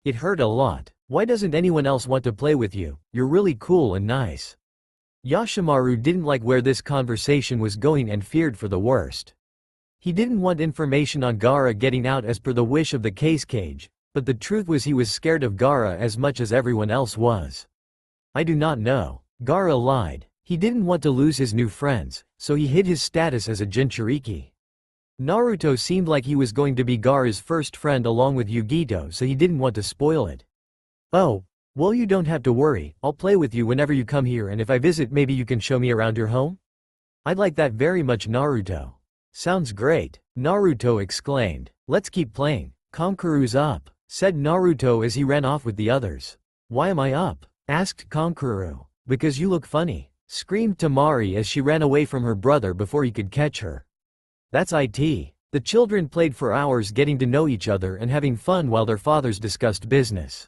It hurt a lot. Why doesn't anyone else want to play with you? You're really cool and nice. Yashimaru didn't like where this conversation was going and feared for the worst. He didn't want information on Gaara getting out as per the wish of the Hokage, but the truth was he was scared of Gaara as much as everyone else was. I do not know. Gaara lied. He didn't want to lose his new friends, so he hid his status as a Jinchuriki. Naruto seemed like he was going to be Gaara's first friend along with Yugito, so he didn't want to spoil it. Oh, well, you don't have to worry, I'll play with you whenever you come here, and if I visit maybe you can show me around your home? I'd like that very much, Naruto. Sounds great, Naruto exclaimed. Let's keep playing. Kankuru's up, said Naruto as he ran off with the others. Why am I up? Asked Kankuru. Because you look funny, screamed Temari as she ran away from her brother before he could catch her. That's it. The children played for hours getting to know each other and having fun while their fathers discussed business.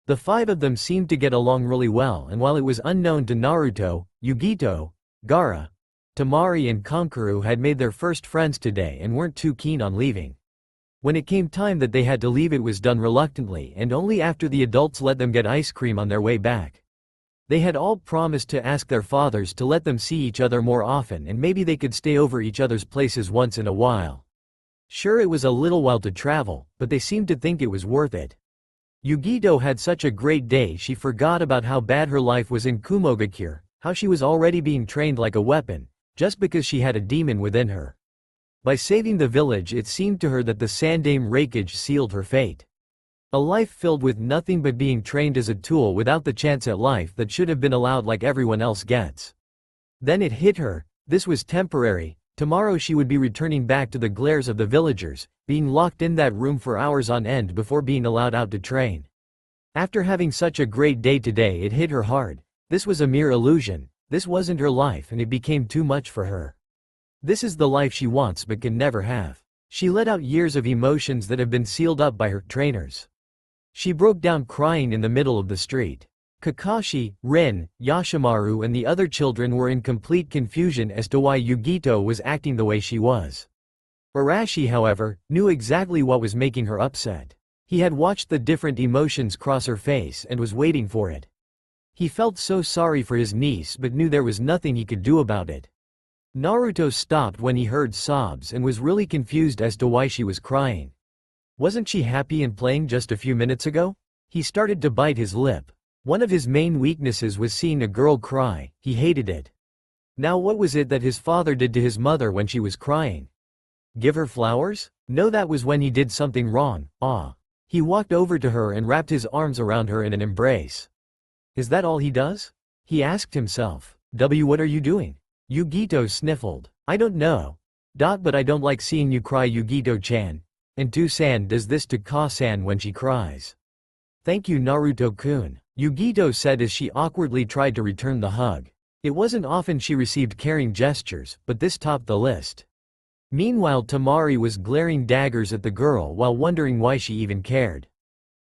The five of them seemed to get along really well, and while it was unknown to Naruto, Yugito, Gaara, Temari and Kankuru had made their first friends today and weren't too keen on leaving. When it came time that they had to leave, it was done reluctantly and only after the adults let them get ice cream on their way back. They had all promised to ask their fathers to let them see each other more often and maybe they could stay over each other's places once in a while. Sure, it was a little while to travel, but they seemed to think it was worth it. Yugito had such a great day she forgot about how bad her life was in Kumogakure, how she was already being trained like a weapon, just because she had a demon within her. By saving the village, it seemed to her that the Sandame Raikage sealed her fate. A life filled with nothing but being trained as a tool without the chance at life that should have been allowed like everyone else gets. Then it hit her, this was temporary, tomorrow she would be returning back to the glares of the villagers, being locked in that room for hours on end before being allowed out to train. After having such a great day today, it hit her hard. This was a mere illusion, this wasn't her life and it became too much for her. This is the life she wants but can never have. She let out years of emotions that have been sealed up by her trainers. She broke down crying in the middle of the street. Kakashi, Rin, Yashimaru and the other children were in complete confusion as to why Yugito was acting the way she was. Arashi, however, knew exactly what was making her upset. He had watched the different emotions cross her face and was waiting for it. He felt so sorry for his niece but knew there was nothing he could do about it. Naruto stopped when he heard sobs and was really confused as to why she was crying. Wasn't she happy and playing just a few minutes ago? He started to bite his lip. One of his main weaknesses was seeing a girl cry, he hated it. Now what was it that his father did to his mother when she was crying? Give her flowers? No, that was when he did something wrong. He walked over to her and wrapped his arms around her in an embrace. Is that all he does? He asked himself. What are you doing? Yugito sniffled. I don't know. But I don't like seeing you cry, Yugito-chan. And To-san does this to Ka-san when she cries. Thank you, Naruto-kun, Yugito said as she awkwardly tried to return the hug. It wasn't often she received caring gestures, but this topped the list. Meanwhile, Tamari was glaring daggers at the girl while wondering why she even cared.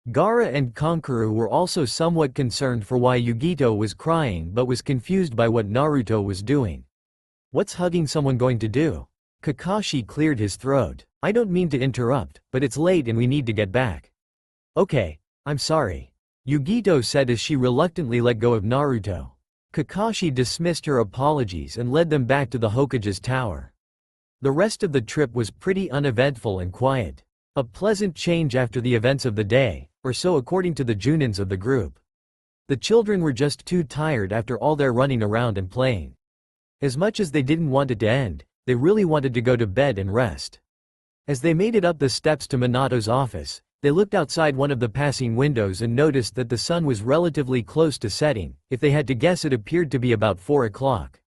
Gaara and Kankuro were also somewhat concerned for why Yugito was crying but was confused by what Naruto was doing. What's hugging someone going to do? Kakashi cleared his throat. I don't mean to interrupt, but it's late and we need to get back. Okay, I'm sorry, Yugito said as she reluctantly let go of Naruto. Kakashi dismissed her apologies and led them back to the Hokage's tower. The rest of the trip was pretty uneventful and quiet. A pleasant change after the events of the day, or so according to the Junins of the group. The children were just too tired after all their running around and playing. As much as they didn't want it to end, they really wanted to go to bed and rest. As they made it up the steps to Minato's office, they looked outside one of the passing windows and noticed that the sun was relatively close to setting. If they had to guess, it appeared to be about 4 o'clock.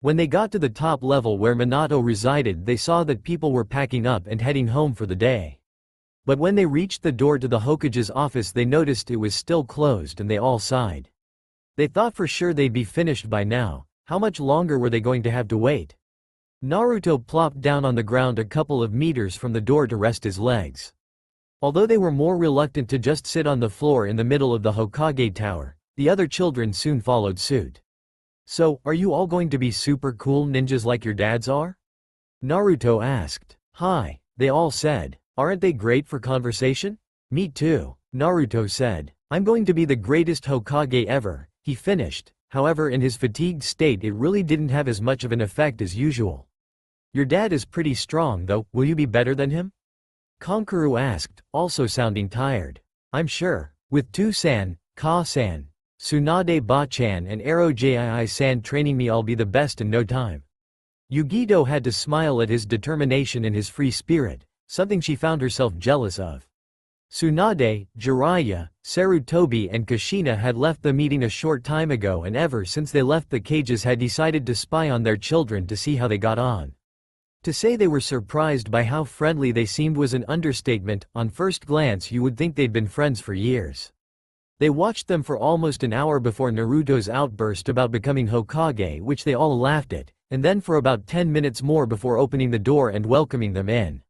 When they got to the top level where Minato resided, they saw that people were packing up and heading home for the day. But when they reached the door to the Hokage's office, they noticed it was still closed and they all sighed. They thought for sure they'd be finished by now. How much longer were they going to have to wait? Naruto plopped down on the ground a couple of meters from the door to rest his legs. Although they were more reluctant to just sit on the floor in the middle of the Hokage tower, the other children soon followed suit. So, are you all going to be super cool ninjas like your dads are? Naruto asked. Hi, they all said. Aren't they great for conversation? Me too, Naruto said. I'm going to be the greatest Hokage ever, he finished. However, in his fatigued state it really didn't have as much of an effect as usual. Your dad is pretty strong though, will you be better than him? Kankuro asked, also sounding tired. I'm sure. With To-san, Ka-san, Tsunade Ba-chan and Arojii-san training me, I'll be the best in no time. Yugito had to smile at his determination and his free spirit, something she found herself jealous of. Tsunade, Jiraiya, Sarutobi and Kushina had left the meeting a short time ago and ever since they left the cages had decided to spy on their children to see how they got on. To say they were surprised by how friendly they seemed was an understatement. On first glance you would think they'd been friends for years. They watched them for almost an hour before Naruto's outburst about becoming Hokage, which they all laughed at, and then for about 10 minutes more before opening the door and welcoming them in.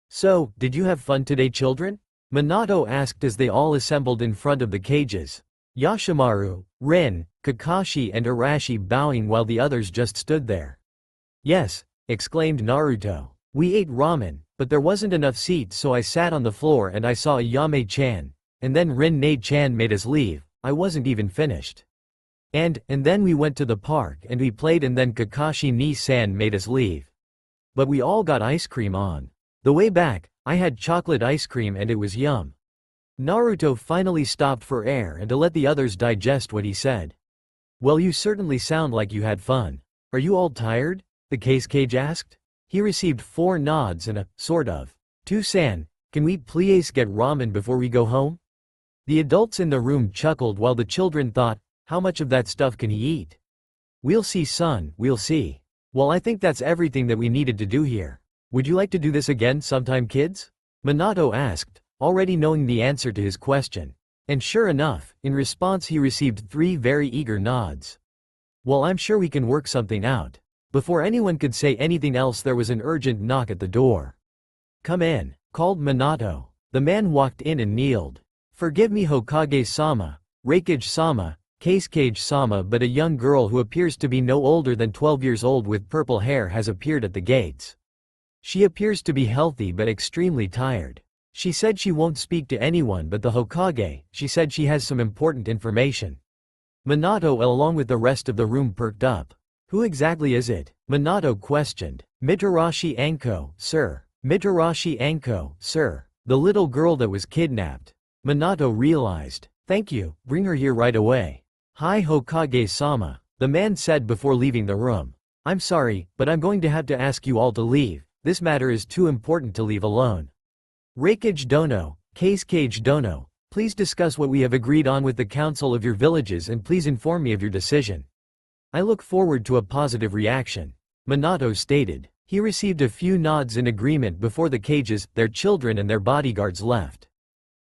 So, did you have fun today, children? Minato asked as they all assembled in front of the cages. Yashimaru, Rin, Kakashi and Arashi bowing while the others just stood there. Yes, exclaimed Naruto. We ate ramen, But there wasn't enough seats, so I sat on the floor and I saw Ayame-chan. And then Rin-ne-chan made us leave. I wasn't even finished. And then we went to the park and we played, and then Kakashi-ni-san made us leave. But we all got ice cream on the way back. I had chocolate ice cream and it was yum. Naruto finally stopped for air and to let the others digest what he said. Well, you certainly sound like you had fun. Are you all tired? The Hokage asked. He received 4 nods and a sort of. "To-san, can we please get ramen before we go home?" The adults in the room chuckled while the children thought, how much of that stuff can he eat? We'll see, son, we'll see. Well, I think that's everything that we needed to do here. Would you like to do this again sometime, kids? Minato asked, already knowing the answer to his question. And sure enough, in response he received 3 very eager nods. Well, I'm sure we can work something out. Before anyone could say anything else, there was an urgent knock at the door. "Come in," called Minato. The man walked in and kneeled. "Forgive me, Hokage-sama, Raikage-sama, Kazekage-sama, but a young girl who appears to be no older than 12 years old with purple hair has appeared at the gates. She appears to be healthy but extremely tired. She said she won't speak to anyone but the Hokage. She said she has some important information." Minato along with the rest of the room perked up. "Who exactly is it?" Minato questioned. "Mitarashi Anko, sir. Mitarashi Anko, sir. The little girl that was kidnapped." Minato realized. "Thank you, bring her here right away." "Hi Hokage-sama," the man said before leaving the room. "I'm sorry, but I'm going to have to ask you all to leave. This matter is too important to leave alone. Raikage Dono, Kazekage Dono, please discuss what we have agreed on with the council of your villages and please inform me of your decision. I look forward to a positive reaction," Minato stated. He received a few nods in agreement before the cages, their children and their bodyguards left.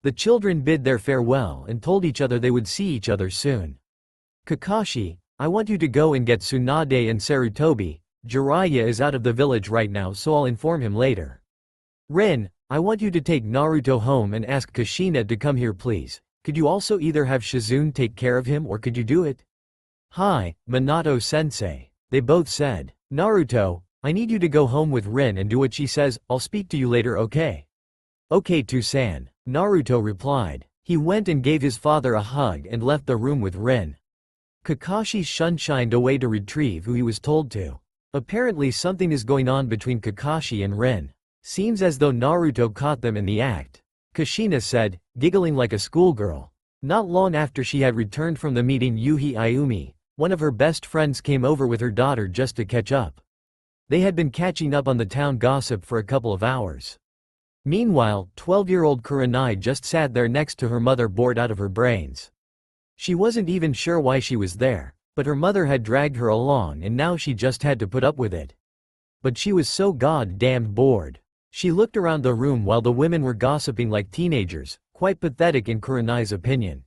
The children bid their farewell and told each other they would see each other soon. "Kakashi, I want you to go and get Tsunade and Sarutobi. Jiraiya is out of the village right now, so I'll inform him later. Rin, I want you to take Naruto home and ask Kushina to come here please. Could you also either have Shizune take care of him or could you do it?" "Hi, Minato-sensei," they both said. "Naruto, I need you to go home with Rin and do what she says. I'll speak to you later, okay?" "Okay, To-san," Naruto replied. He went and gave his father a hug and left the room with Rin. Kakashi shunshined away to retrieve who he was told to. Apparently something is going on between Kakashi and Rin. Seems as though Naruto caught them in the act. Kushina said, giggling like a schoolgirl. Not long after she had returned from the meeting, Yuhi Ayumi, one of her best friends, came over with her daughter just to catch up. They had been catching up on the town gossip for a couple of hours. Meanwhile, 12-year-old Kurenai just sat there next to her mother, bored out of her brains. She wasn't even sure why she was there, but her mother had dragged her along and now she just had to put up with it. But she was so goddamn bored. She looked around the room while the women were gossiping like teenagers, quite pathetic in Kurenai's opinion.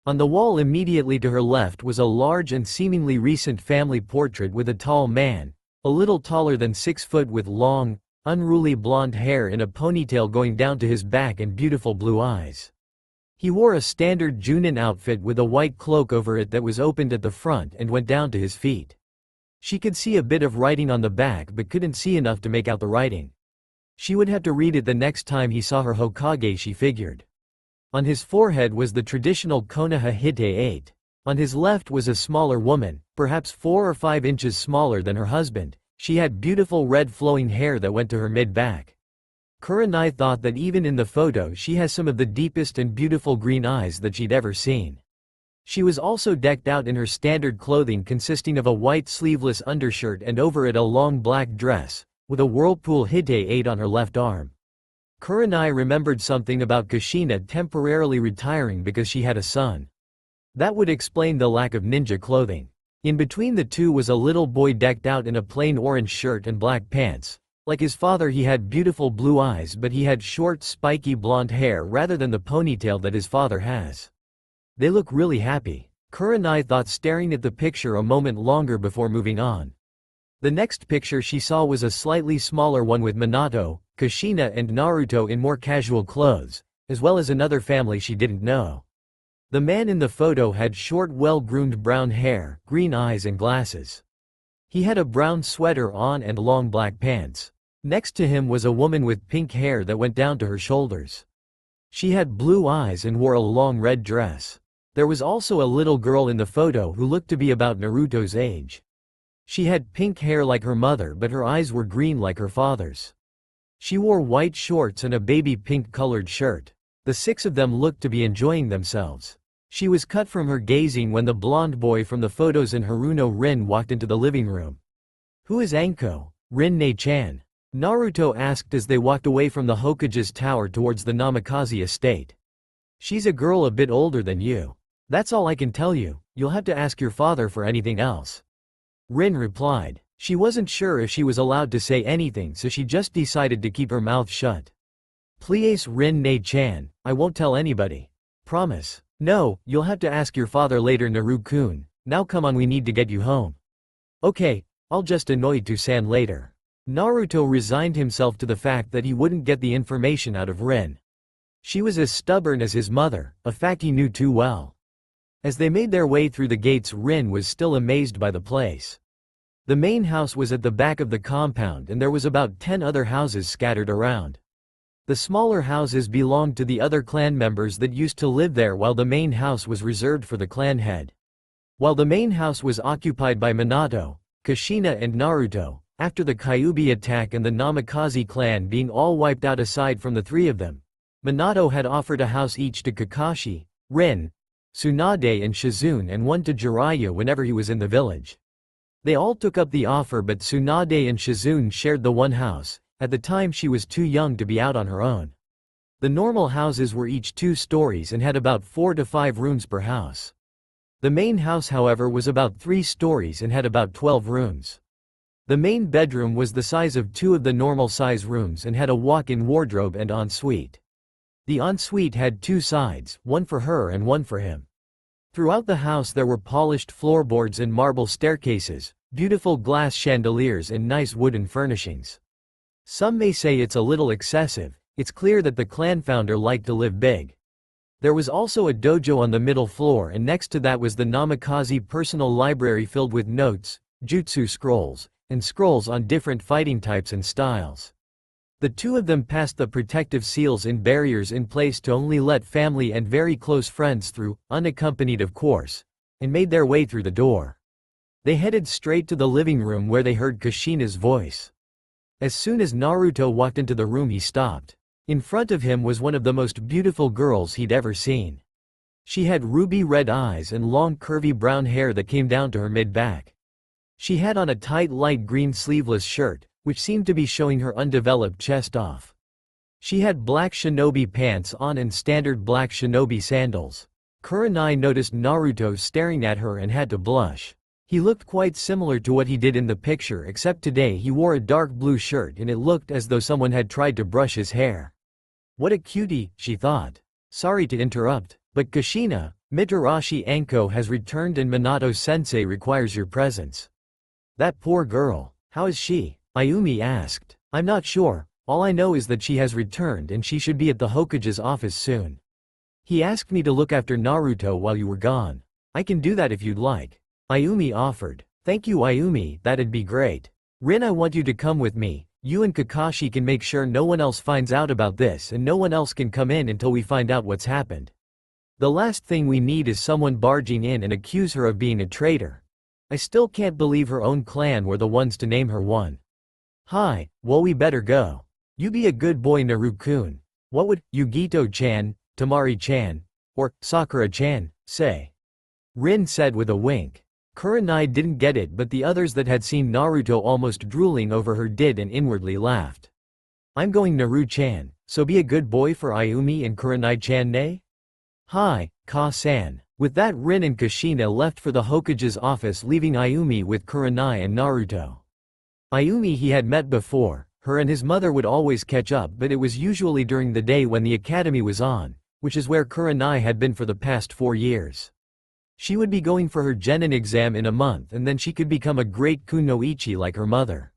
On the wall immediately to her left was a large and seemingly recent family portrait with a tall man, a little taller than 6 foot, with long, unruly blonde hair in a ponytail going down to his back and beautiful blue eyes. He wore a standard Junin outfit with a white cloak over it that was opened at the front and went down to his feet. She could see a bit of writing on the back but couldn't see enough to make out the writing. She would have to read it the next time he saw her Hokage, she figured. On his forehead was the traditional Konoha Hite 8. On his left was a smaller woman, perhaps 4 or 5 inches smaller than her husband. She had beautiful red flowing hair that went to her mid-back. Kurenai thought that even in the photo she has some of the deepest and beautiful green eyes that she'd ever seen. She was also decked out in her standard clothing consisting of a white sleeveless undershirt and over it a long black dress, with a Whirlpool Hite 8 on her left arm. Kurenai remembered something about Kushina temporarily retiring because she had a son. That would explain the lack of ninja clothing. In between the two was a little boy decked out in a plain orange shirt and black pants. Like his father, he had beautiful blue eyes, but he had short spiky blonde hair rather than the ponytail that his father has. They look really happy, Kurenai thought, staring at the picture a moment longer before moving on. The next picture she saw was a slightly smaller one with Minato, Kushina and Naruto in more casual clothes, as well as another family she didn't know. The man in the photo had short, well-groomed brown hair, green eyes and glasses. He had a brown sweater on and long black pants. Next to him was a woman with pink hair that went down to her shoulders. She had blue eyes and wore a long red dress. There was also a little girl in the photo who looked to be about Naruto's age. She had pink hair like her mother, but her eyes were green like her father's. She wore white shorts and a baby pink colored shirt. The six of them looked to be enjoying themselves. She was cut from her gazing when the blonde boy from the photos and Haruno Rin walked into the living room. "Who is Anko?" Rin-ne-chan. Naruto asked as they walked away from the Hokage's tower towards the Namikaze estate. "She's a girl a bit older than you. That's all I can tell you, you'll have to ask your father for anything else." Rin replied. She wasn't sure if she was allowed to say anything, so she just decided to keep her mouth shut. "Please Rin-ne-chan, I won't tell anybody. Promise." "No, you'll have to ask your father later, Naru-kun. Now come on, we need to get you home." "Okay, I'll just annoy Toussaint later." Naruto resigned himself to the fact that he wouldn't get the information out of Rin. She was as stubborn as his mother, a fact he knew too well. As they made their way through the gates, Rin was still amazed by the place. The main house was at the back of the compound and there was about 10 other houses scattered around. The smaller houses belonged to the other clan members that used to live there, while the main house was reserved for the clan head. While the main house was occupied by Minato, Kushina and Naruto, after the Kyuubi attack and the Namikaze clan being all wiped out aside from the three of them, Minato had offered a house each to Kakashi, Rin, Tsunade and Shizune, and one to Jiraiya whenever he was in the village. They all took up the offer, but Tsunade and Shizune shared the one house. At the time she was too young to be out on her own. The normal houses were each 2 stories and had about 4 to 5 rooms per house. The main house, however, was about 3 stories and had about 12 rooms. The main bedroom was the size of 2 of the normal size rooms and had a walk-in wardrobe and ensuite. The ensuite had 2 sides, one for her and one for him. Throughout the house there were polished floorboards and marble staircases, beautiful glass chandeliers and nice wooden furnishings. Some may say it's a little excessive. It's clear that the clan founder liked to live big. There was also a dojo on the middle floor, and next to that was the Namikaze personal library filled with notes, jutsu scrolls, and scrolls on different fighting types and styles. The two of them passed the protective seals and barriers in place to only let family and very close friends through, unaccompanied of course, and made their way through the door. They headed straight to the living room where they heard Kushina's voice. As soon as Naruto walked into the room, he stopped. In front of him was one of the most beautiful girls he'd ever seen. She had ruby red eyes and long curvy brown hair that came down to her mid-back. She had on a tight light green sleeveless shirt, which seemed to be showing her undeveloped chest off. She had black shinobi pants on and standard black shinobi sandals. Kurenai noticed Naruto staring at her and had to blush. He looked quite similar to what he did in the picture, except today he wore a dark blue shirt and it looked as though someone had tried to brush his hair. What a cutie, she thought. Sorry to interrupt, but Kushina, Mitarashi Anko has returned and Minato-sensei requires your presence. That poor girl. How is she? Ayumi asked. I'm not sure, all I know is that she has returned and she should be at the Hokage's office soon. He asked me to look after Naruto while you were gone. I can do that if you'd like. Ayumi offered. Thank you Ayumi, that'd be great. Rin, I want you to come with me. You and Kakashi can make sure no one else finds out about this and no one else can come in until we find out what's happened. The last thing we need is someone barging in and accuse her of being a traitor. I still can't believe her own clan were the ones to name her one. Hi, well we better go. You be a good boy Naru-kun. What would Yugito-chan, Tamari-chan, or Sakura-chan say? Rin said with a wink. Kurenai didn't get it, but the others that had seen Naruto almost drooling over her did and inwardly laughed. I'm going Naru-chan, so be a good boy for Ayumi and Kurenai-chan ne? Hi, Ka-san. With that Rin and Kushina left for the Hokage's office, leaving Ayumi with Kurenai and Naruto. Ayumi he had met before, her and his mother would always catch up, but it was usually during the day when the academy was on, which is where Kurenai had been for the past 4 years. She would be going for her genin exam in a month and then she could become a great kunoichi like her mother.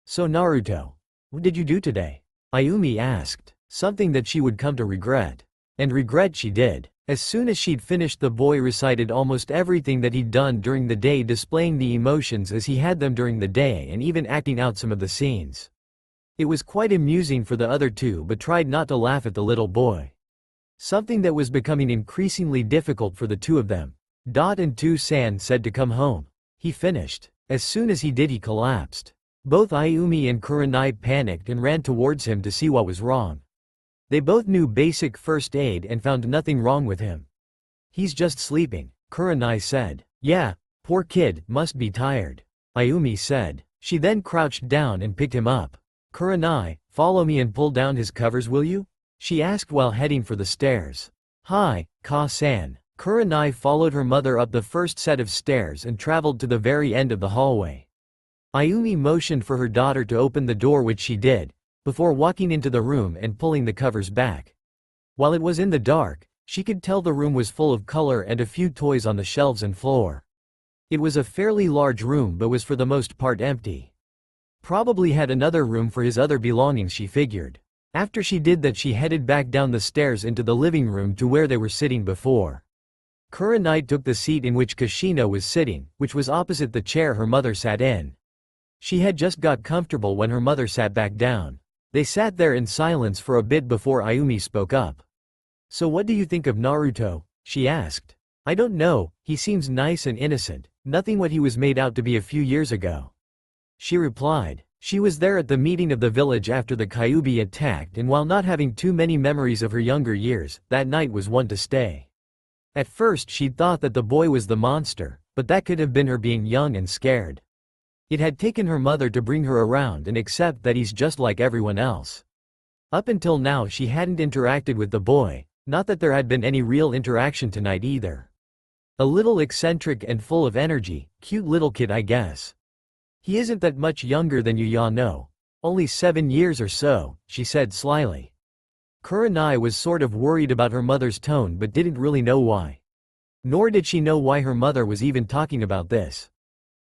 So Naruto, what did you do today? Ayumi asked, something that she would come to regret. And regret she did. As soon as she'd finished, the boy recited almost everything that he'd done during the day, displaying the emotions as he had them during the day and even acting out some of the scenes. It was quite amusing for the other two but tried not to laugh at the little boy. Something that was becoming increasingly difficult for the two of them. And San said to come home. He finished. As soon as he did he collapsed. Both Ayumi and Kurenai panicked and ran towards him to see what was wrong. They both knew basic first aid and found nothing wrong with him. He's just sleeping, Kurenai said. Yeah, poor kid, must be tired, Ayumi said. She then crouched down and picked him up. Kurenai, follow me and pull down his covers will you? She asked while heading for the stairs. Hi, Ka-san. Kurenai followed her mother up the first set of stairs and traveled to the very end of the hallway. Ayumi motioned for her daughter to open the door, which she did, before walking into the room and pulling the covers back. While it was in the dark, she could tell the room was full of color and a few toys on the shelves and floor. It was a fairly large room but was for the most part empty. Probably had another room for his other belongings, she figured. After she did that, she headed back down the stairs into the living room to where they were sitting before. Kurenai took the seat in which Kushina was sitting, which was opposite the chair her mother sat in. She had just got comfortable when her mother sat back down. They sat there in silence for a bit before Ayumi spoke up. So what do you think of Naruto? She asked. I don't know, he seems nice and innocent, nothing what he was made out to be a few years ago. She replied. She was there at the meeting of the village after the Kyuubi attacked, and while not having too many memories of her younger years, that night was one to stay. At first she'd thought that the boy was the monster, but that could have been her being young and scared. It had taken her mother to bring her around and accept that he's just like everyone else. Up until now she hadn't interacted with the boy, not that there had been any real interaction tonight either. A little eccentric and full of energy, cute little kid I guess. He isn't that much younger than you know. Only 7 years or so, she said slyly. Kurenai was sort of worried about her mother's tone but didn't really know why. Nor did she know why her mother was even talking about this.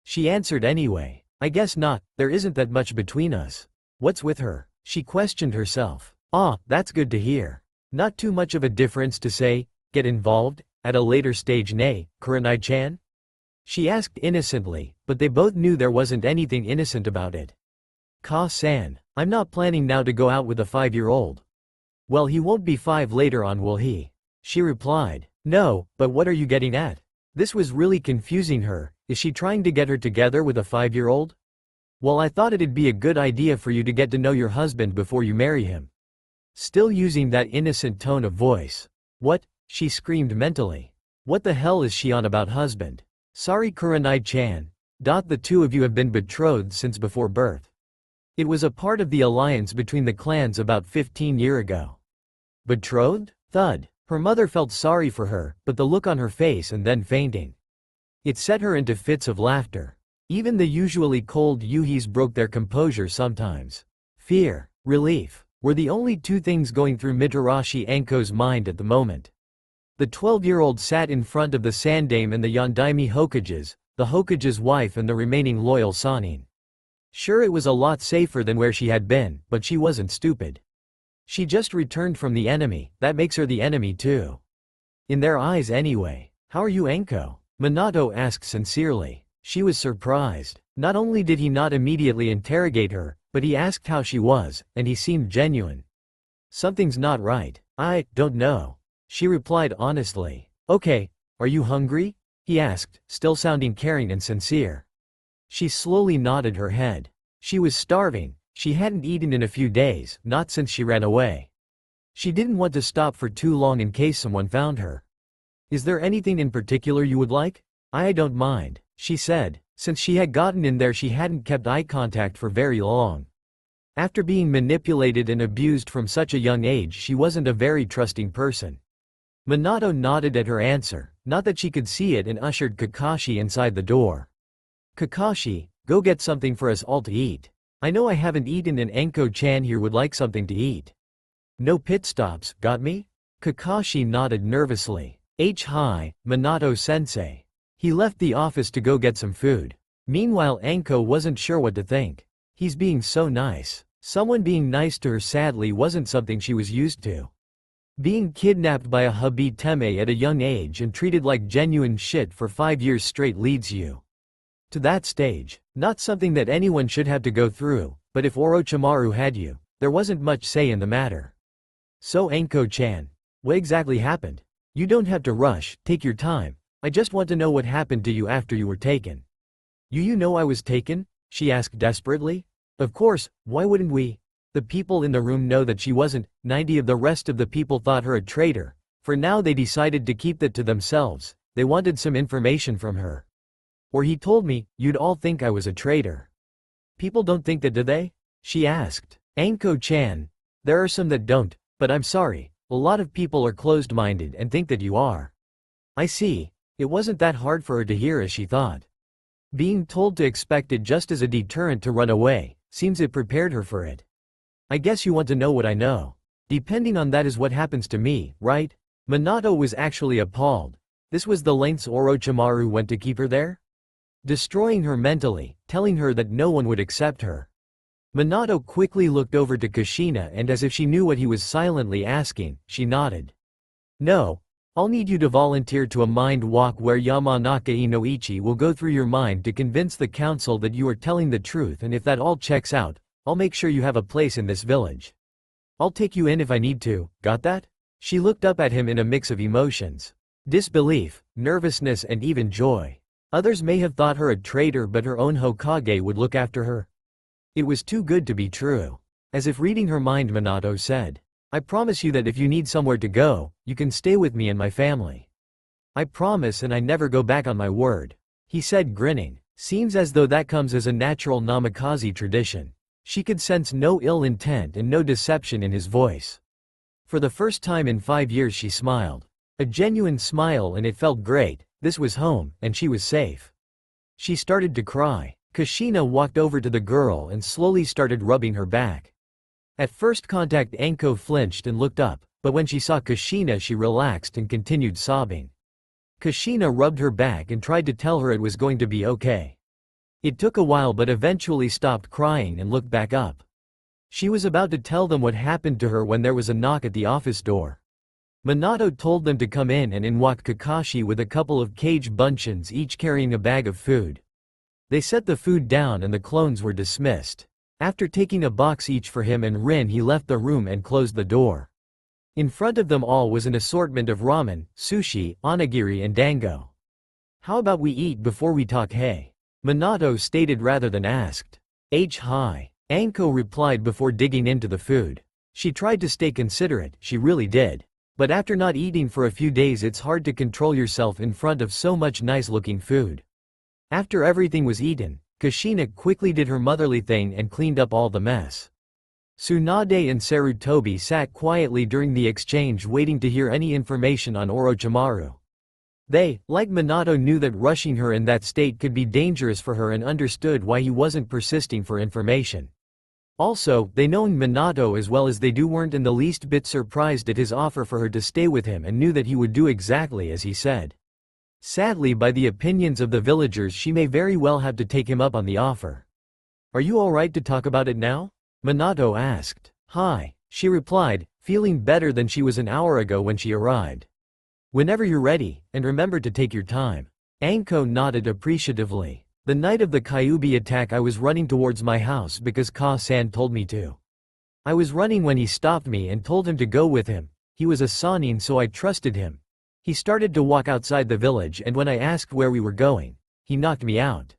She answered anyway. I guess not, there isn't that much between us. What's with her? She questioned herself. Ah, that's good to hear. Not too much of a difference to say, get involved, at a later stage nay, Kurenai-chan? She asked innocently, but they both knew there wasn't anything innocent about it. Ka-san, I'm not planning now to go out with a 5-year-old. Well, he won't be 5 later on, will he? She replied. No, but what are you getting at? This was really confusing her. Is she trying to get her together with a 5-year-old? Well, I thought it'd be a good idea for you to get to know your husband before you marry him. Still using that innocent tone of voice. What? She screamed mentally. What the hell is she on about husband? Sorry Kurenai-chan. The two of you have been betrothed since before birth. It was a part of the alliance between the clans about 15 years ago. Betrothed? Thud. Her mother felt sorry for her, but the look on her face and then fainting. It set her into fits of laughter. Even the usually cold Yuhis broke their composure sometimes. Fear, relief, were the only two things going through Mitarashi Anko's mind at the moment. The 12-year-old sat in front of the Sandame and the Yondaime Hokages, the Hokage's wife and the remaining loyal Sanin. Sure, it was a lot safer than where she had been, but she wasn't stupid. She just returned from the enemy, that makes her the enemy too. In their eyes anyway. How are you, Anko? Minato asked sincerely. She was surprised. Not only did he not immediately interrogate her, but he asked how she was, and he seemed genuine. Something's not right. I don't know. She replied honestly. Okay, are you hungry? He asked, still sounding caring and sincere. She slowly nodded her head. She was starving. She hadn't eaten in a few days, not since she ran away. She didn't want to stop for too long in case someone found her. Is there anything in particular you would like? I don't mind, she said. Since she had gotten in there she hadn't kept eye contact for very long. After being manipulated and abused from such a young age she wasn't a very trusting person. Minato nodded at her answer, not that she could see it, and ushered Kakashi inside the door. Kakashi, go get something for us all to eat. I know I haven't eaten and Anko-chan here would like something to eat. No pit stops, got me? Kakashi nodded nervously. Hi, Minato-sensei. He left the office to go get some food. Meanwhile Anko wasn't sure what to think. He's being so nice. Someone being nice to her sadly wasn't something she was used to. Being kidnapped by a Habiteme at a young age and treated like genuine shit for 5 years straight leads you to that stage. Not something that anyone should have to go through, But if Orochimaru had you, there wasn't much say in the matter. So Anko-chan, what exactly happened? You don't have to rush, take your time. I just want to know what happened to you after you were taken. You know I was taken? She asked desperately. Of course, why wouldn't we? The people in the room know that she wasn't. 90 of the rest of the people thought her a traitor. For now they decided to keep that to themselves. They wanted some information from her. Or he told me, you'd all think I was a traitor. People don't think that, do they? She asked. Anko-chan. There are some that don't, but I'm sorry, a lot of people are closed-minded and think that you are. I see. It wasn't that hard for her to hear as she thought. Being told to expect it just as a deterrent to run away, seems it prepared her for it. I guess you want to know what I know. Depending on that is what happens to me, right? Minato was actually appalled. This was the lengths Orochimaru went to keep her there? Destroying her mentally, telling her that no one would accept her. Minato quickly looked over to Kushina and as if she knew what he was silently asking, she nodded. No. I'll need you to volunteer to a mind walk where Yamanaka Inoichi will go through your mind to convince the council that you are telling the truth, and if that all checks out, I'll make sure you have a place in this village. I'll take you in if I need to, got that? She looked up at him in a mix of emotions. Disbelief, nervousness and even joy. Others may have thought her a traitor, but her own Hokage would look after her. It was too good to be true. As if reading her mind, Minato said, I promise you that if you need somewhere to go, you can stay with me and my family. I promise, and I never go back on my word. He said, grinning. Seems as though that comes as a natural Namikaze tradition. She could sense no ill intent and no deception in his voice. For the first time in 5 years she smiled. A genuine smile, and it felt great. This was home, and she was safe. She started to cry. Kushina walked over to the girl and slowly started rubbing her back. At first contact Anko flinched and looked up, but when she saw Kushina she relaxed and continued sobbing. Kushina rubbed her back and tried to tell her it was going to be okay. It took a while but eventually stopped crying and looked back up. She was about to tell them what happened to her when there was a knock at the office door. Minato told them to come in walked Kakashi with a couple of cage bunchins, each carrying a bag of food. They set the food down and the clones were dismissed. After taking a box each for him and Rin, he left the room and closed the door. In front of them all was an assortment of ramen, sushi, onigiri and dango. How about we eat before we talk, hey? Minato stated rather than asked. Hi. Anko replied before digging into the food. She tried to stay considerate, she really did. But after not eating for a few days it's hard to control yourself in front of so much nice-looking food. After everything was eaten, Kushina quickly did her motherly thing and cleaned up all the mess. Tsunade and Sarutobi sat quietly during the exchange, waiting to hear any information on Orochimaru. They, like Minato, knew that rushing her in that state could be dangerous for her and understood why he wasn't persisting for information. Also, they, knowing Minato as well as they do, weren't in the least bit surprised at his offer for her to stay with him and knew that he would do exactly as he said. Sadly, by the opinions of the villagers, she may very well have to take him up on the offer. Are you alright to talk about it now? Minato asked. Hi, she replied, feeling better than she was an hour ago when she arrived. Whenever you're ready, and remember to take your time. Anko nodded appreciatively. The night of the Kyuubi attack I was running towards my house because Ka-san told me to. I was running when he stopped me and told him to go with him. He was a Sannin, so I trusted him. He started to walk outside the village, and when I asked where we were going, he knocked me out.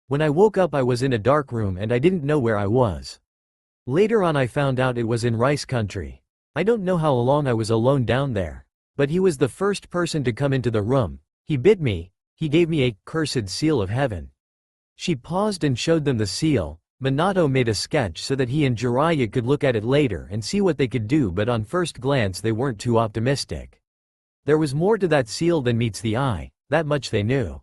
When I woke up I was in a dark room and I didn't know where I was. Later on I found out it was in Rice Country. I don't know how long I was alone down there. But he was the first person to come into the room. He bit me. He gave me a cursed seal of heaven. She paused and showed them the seal. Minato made a sketch so that he and Jiraiya could look at it later and see what they could do, but on first glance they weren't too optimistic. There was more to that seal than meets the eye, that much they knew.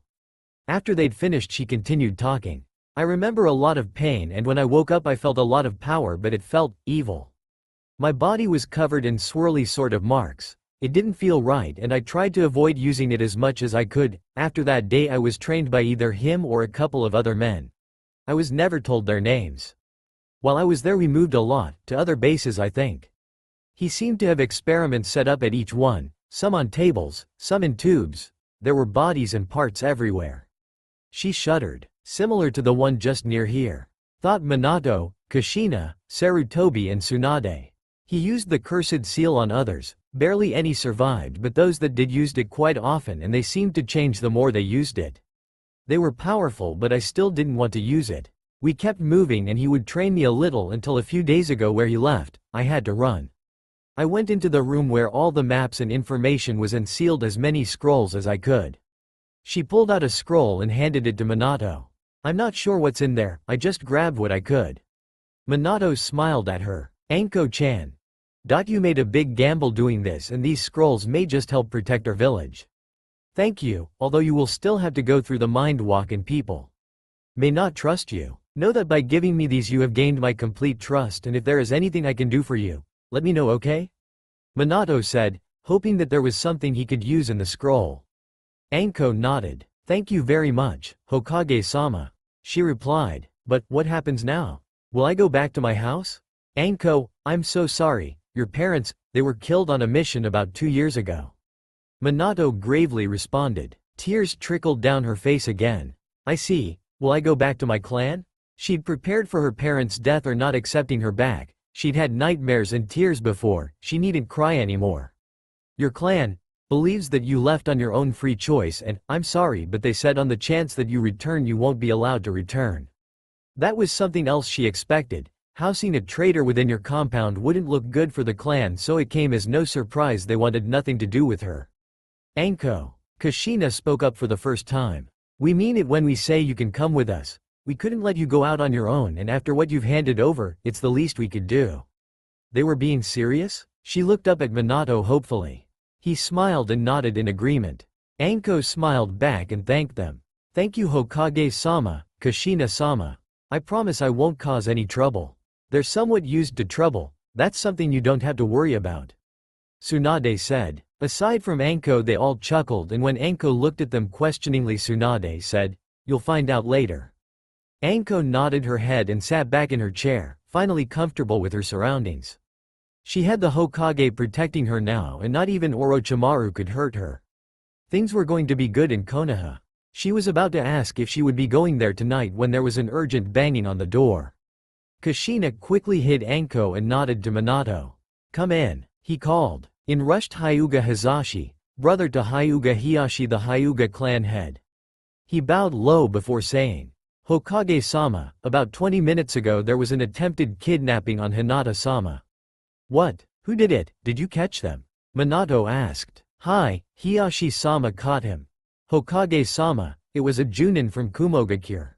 After they'd finished she continued talking. I remember a lot of pain, and when I woke up I felt a lot of power, but it felt evil. My body was covered in swirly sort of marks. It didn't feel right and I tried to avoid using it as much as I could. After that day I was trained by either him or a couple of other men. I was never told their names. While I was there we moved a lot, to other bases I think. He seemed to have experiments set up at each one, some on tables, some in tubes. There were bodies and parts everywhere. She shuddered. Similar to the one just near here. thought Minato, Kushina, Sarutobi and Tsunade. He used the cursed seal on others, barely any survived, but those that did used it quite often, and they seemed to change the more they used it. They were powerful, but I still didn't want to use it. We kept moving and he would train me a little until a few days ago where he left, I had to run. I went into the room where all the maps and information was and sealed as many scrolls as I could. She pulled out a scroll and handed it to Minato. I'm not sure what's in there, I just grabbed what I could. Minato smiled at her. Anko-chan. You made a big gamble doing this, and these scrolls may just help protect our village. Thank you, although you will still have to go through the mind walk and people may not trust you. Know that by giving me these you have gained my complete trust, and if there is anything I can do for you, let me know, okay? Minato said, hoping that there was something he could use in the scroll. Anko nodded. Thank you very much, Hokage-sama. She replied, but what happens now? Will I go back to my house? Anko, I'm so sorry, your parents, they were killed on a mission about 2 years ago. Minato gravely responded. Tears trickled down her face again. I see, will I go back to my clan? She'd prepared for her parents' death or not accepting her back. She'd had nightmares and tears before, she needn't cry anymore. Your clan believes that you left on your own free choice, and I'm sorry, but they said on the chance that you return you won't be allowed to return. That was something else she expected. Housing a traitor within your compound wouldn't look good for the clan, so it came as no surprise they wanted nothing to do with her. Anko. Kushina spoke up for the first time. We mean it when we say you can come with us. We couldn't let you go out on your own, and after what you've handed over, it's the least we could do. They were being serious? She looked up at Minato hopefully. He smiled and nodded in agreement. Anko smiled back and thanked them. Thank you Hokage-sama, Kushina-sama. I promise I won't cause any trouble. They're somewhat used to trouble, that's something you don't have to worry about. Tsunade said. Aside from Anko they all chuckled, and when Anko looked at them questioningly Tsunade said, you'll find out later. Anko nodded her head and sat back in her chair, finally comfortable with her surroundings. She had the Hokage protecting her now, and not even Orochimaru could hurt her. Things were going to be good in Konoha. She was about to ask if she would be going there tonight when there was an urgent banging on the door. Kushina quickly hid Anko and nodded to Minato. Come in, he called. In rushed Hyuga Hizashi, brother to Hyuga Hiyashi, the Hyuga clan head. He bowed low before saying, Hokage-sama, about 20 minutes ago there was an attempted kidnapping on Hinata-sama. What? Who did it? Did you catch them? Minato asked. Hi, Hiyashi-sama caught him. Hokage-sama, it was a Junin from Kumogakure.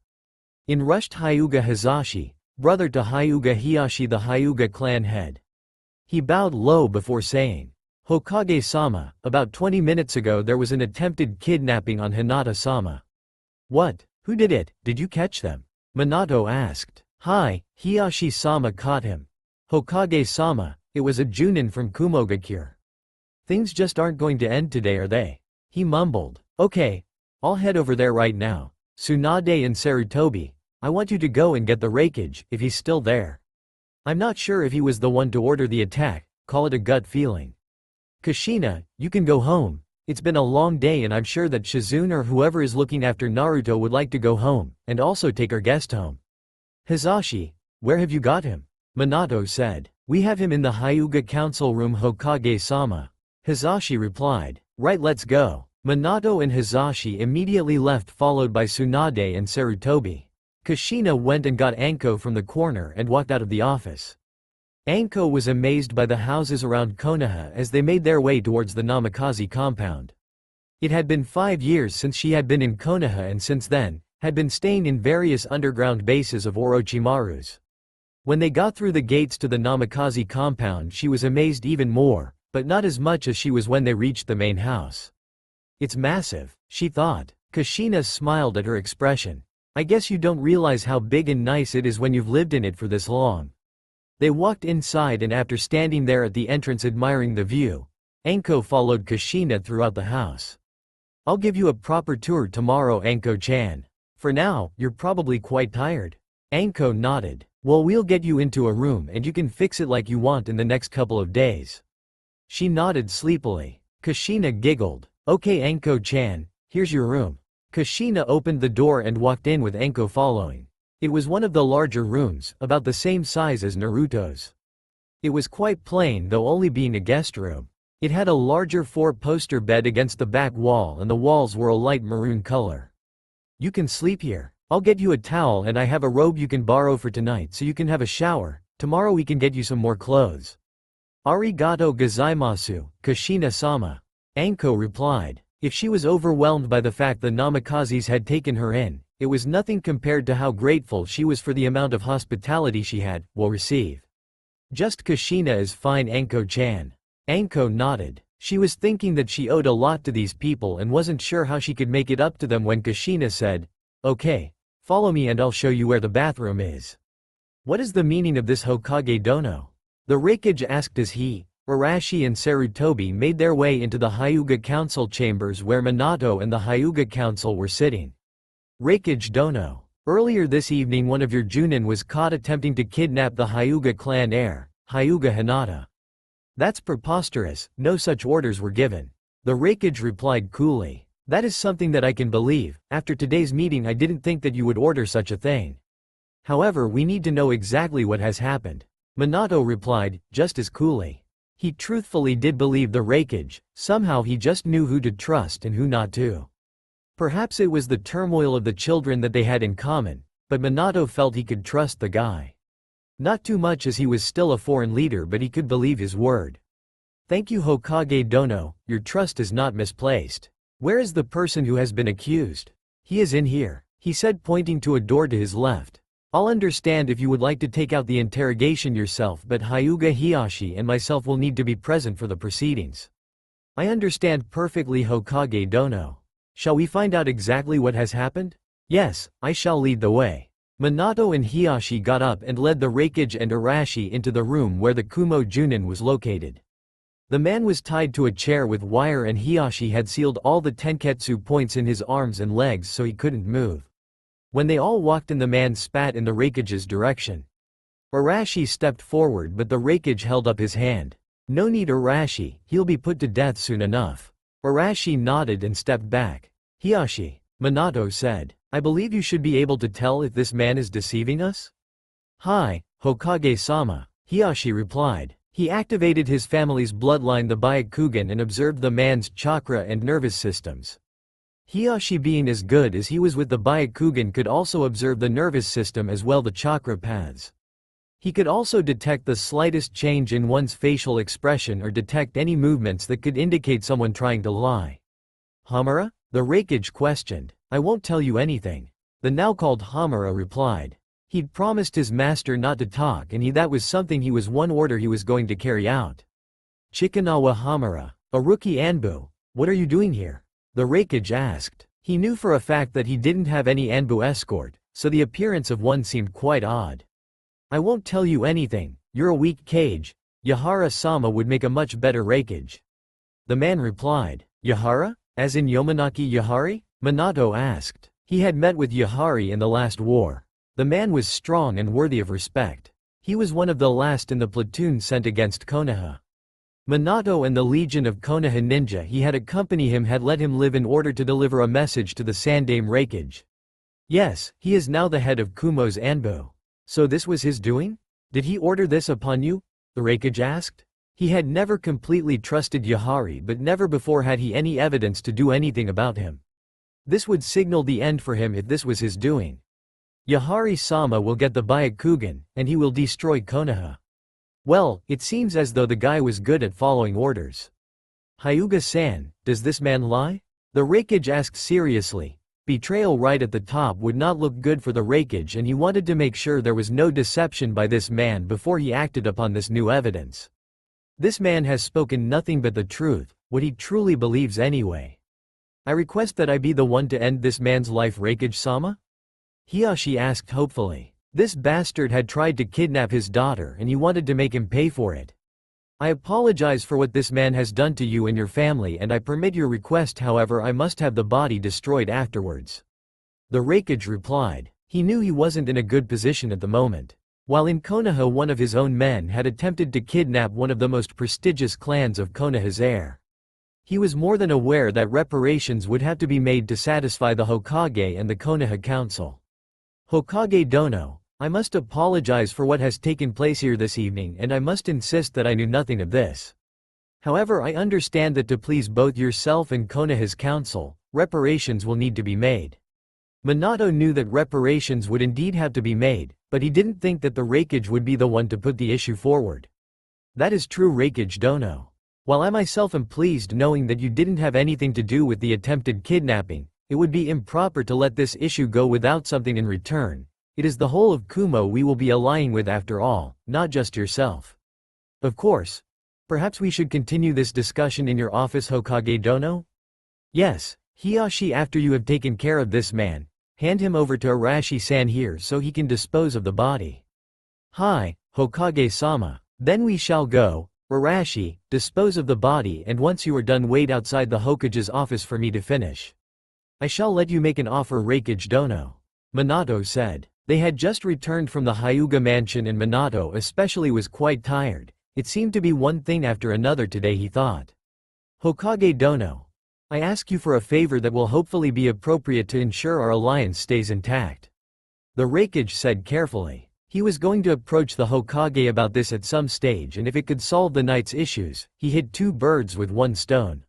In rushed Hyuga Hizashi, brother to Hyuga Hiyashi, the Hyuga clan head. He bowed low before saying, Hokage-sama, about 20 minutes ago there was an attempted kidnapping on Hinata-sama. What? Who did it? Did you catch them? Minato asked. Hi, Hiyashi-sama caught him. Hokage-sama, it was a Junin from Kumogakure. Things just aren't going to end today, are they? He mumbled. Okay, I'll head over there right now. Tsunade and Sarutobi, I want you to go and get the Raikage, if he's still there. I'm not sure if he was the one to order the attack, call it a gut feeling. Kushina, you can go home. It's been a long day and I'm sure that Shizune or whoever is looking after Naruto would like to go home, and also take our guest home. Hizashi, where have you got him? Minato said. We have him in the Hyuga council room Hokage-sama. Hizashi replied. Right, let's go. Minato and Hizashi immediately left, followed by Tsunade and Sarutobi. Kushina went and got Anko from the corner and walked out of the office. Anko was amazed by the houses around Konoha as they made their way towards the Namikaze compound. It had been 5 years since she had been in Konoha, and since then, had been staying in various underground bases of Orochimaru's. When they got through the gates to the Namikaze compound she was amazed even more, but not as much as she was when they reached the main house. It's massive, she thought. Kushina smiled at her expression. I guess you don't realize how big and nice it is when you've lived in it for this long. They walked inside, and after standing there at the entrance admiring the view, Anko followed Kushina throughout the house. I'll give you a proper tour tomorrow, Anko-chan. For now, you're probably quite tired. Anko nodded. Well, we'll get you into a room and you can fix it like you want in the next couple of days. She nodded sleepily. Kushina giggled. Okay Anko-chan, here's your room. Kushina opened the door and walked in with Anko following. It was one of the larger rooms, about the same size as Naruto's. It was quite plain, though only being a guest room. It had a larger four-poster bed against the back wall and the walls were a light maroon color. "You can sleep here. I'll get you a towel and I have a robe you can borrow for tonight so you can have a shower. Tomorrow we can get you some more clothes." "Arigato gozaimasu, Kushina-sama," Anko replied. If she was overwhelmed by the fact the Namakazes had taken her in, it was nothing compared to how grateful she was for the amount of hospitality she will receive. "Just Kushina is fine, Anko-chan." Anko nodded. She was thinking that she owed a lot to these people and wasn't sure how she could make it up to them when Kushina said, "Okay, follow me and I'll show you where the bathroom is." "What is the meaning of this Hokage dono?" the Raikage asked as Arashi and Sarutobi made their way into the Hyuga Council chambers where Minato and the Hyuga Council were sitting. "Raikage dono. Earlier this evening one of your Junin was caught attempting to kidnap the Hyuga clan heir, Hyuga Hinata." "That's preposterous, no such orders were given," the Raikage replied coolly. "That is something that I can believe. After today's meeting I didn't think that you would order such a thing. However, we need to know exactly what has happened," Minato replied, just as coolly. He truthfully did believe the Raikage, somehow he just knew who to trust and who not to. Perhaps it was the turmoil of the children that they had in common, but Minato felt he could trust the guy. Not too much as he was still a foreign leader, but he could believe his word. "Thank you Hokage dono, your trust is not misplaced. Where is the person who has been accused?" "He is in here," he said, pointing to a door to his left. "I'll understand if you would like to take out the interrogation yourself, but Hyuga Hiashi and myself will need to be present for the proceedings." "I understand perfectly Hokage dono. Shall we find out exactly what has happened?" "Yes, I shall lead the way." Minato and Hiashi got up and led the Raikage and Arashi into the room where the Kumo Junin was located. The man was tied to a chair with wire and Hiashi had sealed all the tenketsu points in his arms and legs so he couldn't move. When they all walked in, the man spat in the Raikage's direction. Arashi stepped forward but the Raikage held up his hand. "No need Arashi, he'll be put to death soon enough." Arashi nodded and stepped back. "Hiashi," Minato said, "I believe you should be able to tell if this man is deceiving us?" "Hi, Hokage-sama," Hiashi replied. He activated his family's bloodline, the Byakugan, and observed the man's chakra and nervous systems. Hiashi, being as good as he was with the Byakugan, could also observe the nervous system as well the chakra paths. He could also detect the slightest change in one's facial expression or detect any movements that could indicate someone trying to lie. "Hamura?" the Raikage questioned. "I won't tell you anything," the now called Hamura replied. He'd promised his master not to talk and that was something he was one order he was going to carry out. "Chikanawa Hamura, a rookie Anbu, what are you doing here?" the Raikage asked. He knew for a fact that he didn't have any Anbu escort, so the appearance of one seemed quite odd. "I won't tell you anything, you're a weak cage. Yahara-sama would make a much better Raikage," the man replied. "Yahara? As in Yamanaki Yahari?" Minato asked. He had met with Yahari in the last war. The man was strong and worthy of respect. He was one of the last in the platoon sent against Konoha. Minato and the Legion of Konoha ninja he had accompany him had let him live in order to deliver a message to the Sandaime Raikage. Yes, he is now the head of Kumo's Anbu. So this was his doing? Did he order this upon you? The Raikage asked. He had never completely trusted Yahari, but never before had he any evidence to do anything about him. This would signal the end for him if this was his doing. Yahari-sama will get the Byakugan, and he will destroy Konoha. Well, it seems as though the guy was good at following orders. Hyuga-san, does this man lie? The Raikage asked seriously. Betrayal right at the top would not look good for the Raikage, and he wanted to make sure there was no deception by this man before he acted upon this new evidence. This man has spoken nothing but the truth, what he truly believes anyway. I request that I be the one to end this man's life, Raikage-sama? Hiashi asked hopefully. This bastard had tried to kidnap his daughter and he wanted to make him pay for it. I apologize for what this man has done to you and your family and I permit your request, however I must have the body destroyed afterwards. The Raikage replied. He knew he wasn't in a good position at the moment. While in Konoha, one of his own men had attempted to kidnap one of the most prestigious clans of Konoha's heir. He was more than aware that reparations would have to be made to satisfy the Hokage and the Konoha Council. Hokage Dono, I must apologize for what has taken place here this evening and I must insist that I knew nothing of this. However, I understand that to please both yourself and Konoha's council, reparations will need to be made. Minato knew that reparations would indeed have to be made, but he didn't think that the Raikage would be the one to put the issue forward. That is true, Raikage Dono. While I myself am pleased knowing that you didn't have anything to do with the attempted kidnapping, it would be improper to let this issue go without something in return. It is the whole of Kumo we will be allying with after all, not just yourself. Of course. Perhaps we should continue this discussion in your office, Hokage Dono? Yes, Hiyashi, after you have taken care of this man, hand him over to Arashi-san here so he can dispose of the body. Hi, Hokage-sama. Then we shall go. Arashi, dispose of the body and once you are done wait outside the Hokage's office for me to finish. I shall let you make an offer, Raikage Dono. Minato said. They had just returned from the Hyuga mansion and Minato especially was quite tired. It seemed to be one thing after another today, he thought. Hokage Dono. I ask you for a favor that will hopefully be appropriate to ensure our alliance stays intact. The Raikage said carefully. He was going to approach the Hokage about this at some stage and if it could solve the knight's issues, he hit two birds with one stone.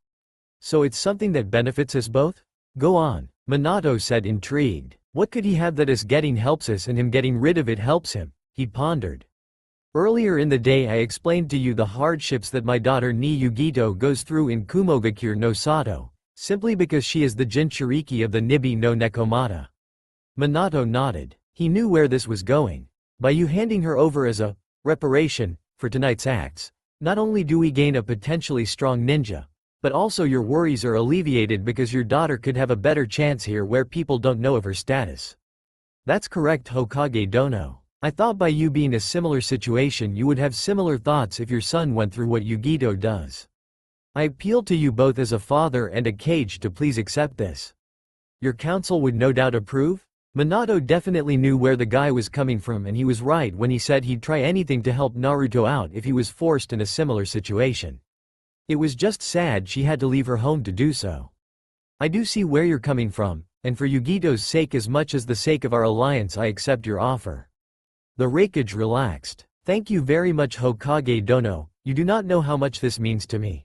So it's something that benefits us both? Go on, Minato said, intrigued. What could he have that us getting helps us and him getting rid of it helps him? He pondered. Earlier in the day I explained to you the hardships that my daughter Ni Yugito goes through in Kumogakure no Sato, simply because she is the Jinchuriki of the Nibi no Nekomata. Minato nodded. He knew where this was going. By you handing her over as a reparation for tonight's acts, not only do we gain a potentially strong ninja, but also your worries are alleviated because your daughter could have a better chance here where people don't know of her status. That's correct, Hokage Dono. I thought by you being a similar situation you would have similar thoughts if your son went through what Yugito does. I appeal to you both as a father and a Kage to please accept this. Your council would no doubt approve? Minato definitely knew where the guy was coming from and he was right when he said he'd try anything to help Naruto out if he was forced in a similar situation. It was just sad she had to leave her home to do so. I do see where you're coming from, and for Yugito's sake as much as the sake of our alliance I accept your offer. The Raikage relaxed. Thank you very much, Hokage Dono, you do not know how much this means to me.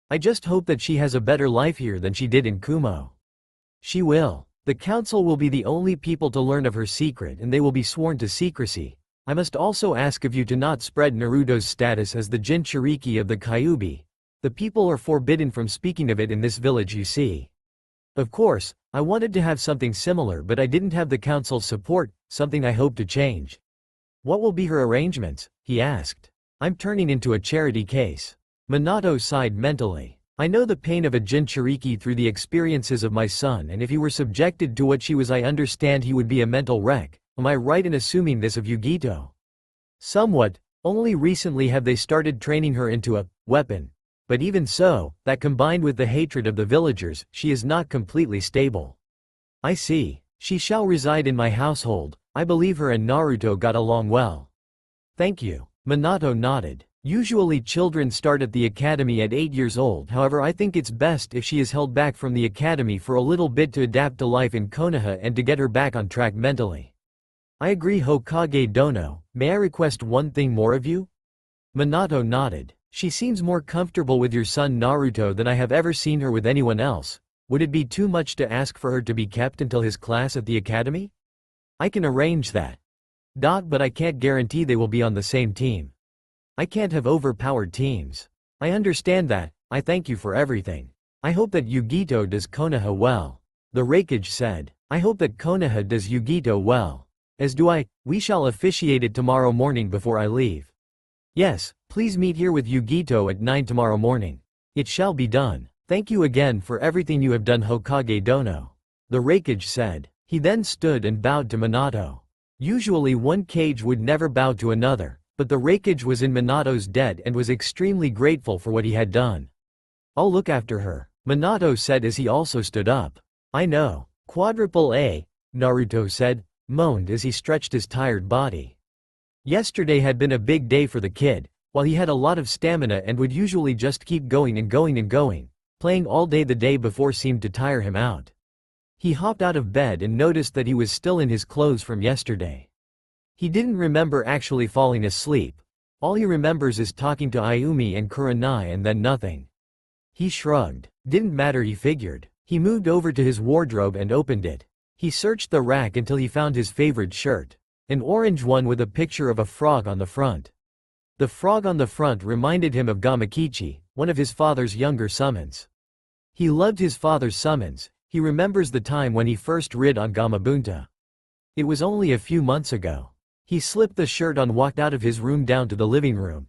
I just hope that she has a better life here than she did in Kumo. She will. The council will be the only people to learn of her secret and they will be sworn to secrecy. I must also ask of you to not spread Naruto's status as the Jinchuriki of the Kyuubi. The people are forbidden from speaking of it in this village, you see. Of course, I wanted to have something similar but I didn't have the council's support, something I hope to change. What will be her arrangements? He asked. I'm turning into a charity case. Minato sighed mentally. I know the pain of a Jinchuriki through the experiences of my son and if he were subjected to what she was I understand he would be a mental wreck. Am I right in assuming this of Yugito? Somewhat. Only recently have they started training her into a weapon. But even so, that combined with the hatred of the villagers, she is not completely stable. I see. She shall reside in my household. I believe her and Naruto got along well. Thank you. Minato nodded. Usually children start at the academy at 8 years old, however I think it's best if she is held back from the academy for a little bit to adapt to life in Konoha and to get her back on track mentally. I agree, Hokage Dono. May I request one thing more of you? Minato nodded. She seems more comfortable with your son Naruto than I have ever seen her with anyone else. Would it be too much to ask for her to be kept until his class at the academy? I can arrange that. But I can't guarantee they will be on the same team. I can't have overpowered teams. I understand that. I thank you for everything. I hope that Yugito does Konoha well. The Raikage said. I hope that Konoha does Yugito well. As do I. We shall officiate it tomorrow morning before I leave. Yes, please meet here with Yugito at 9 tomorrow morning. It shall be done. Thank you again for everything you have done, Hokage Dono. The Raikage said. He then stood and bowed to Minato. Usually one Kage would never bow to another, but the Raikage was in Minato's debt and was extremely grateful for what he had done. I'll look after her, Minato said as he also stood up. I know. Quadruple A, Naruto said, moaned as he stretched his tired body. Yesterday had been a big day for the kid. While he had a lot of stamina and would usually just keep going and going and going, playing all day the day before seemed to tire him out. He hopped out of bed and noticed that he was still in his clothes from yesterday. He didn't remember actually falling asleep. All he remembers is talking to Ayumi and Kurenai and then nothing. He shrugged. Didn't matter, he figured. He moved over to his wardrobe and opened it. He searched the rack until he found his favorite shirt. An orange one with a picture of a frog on the front. The frog on the front reminded him of Gamakichi, one of his father's younger summons. He loved his father's summons. He remembers the time when he first rid on Gamabunta. It was only a few months ago. He slipped the shirt on, walked out of his room down to the living room.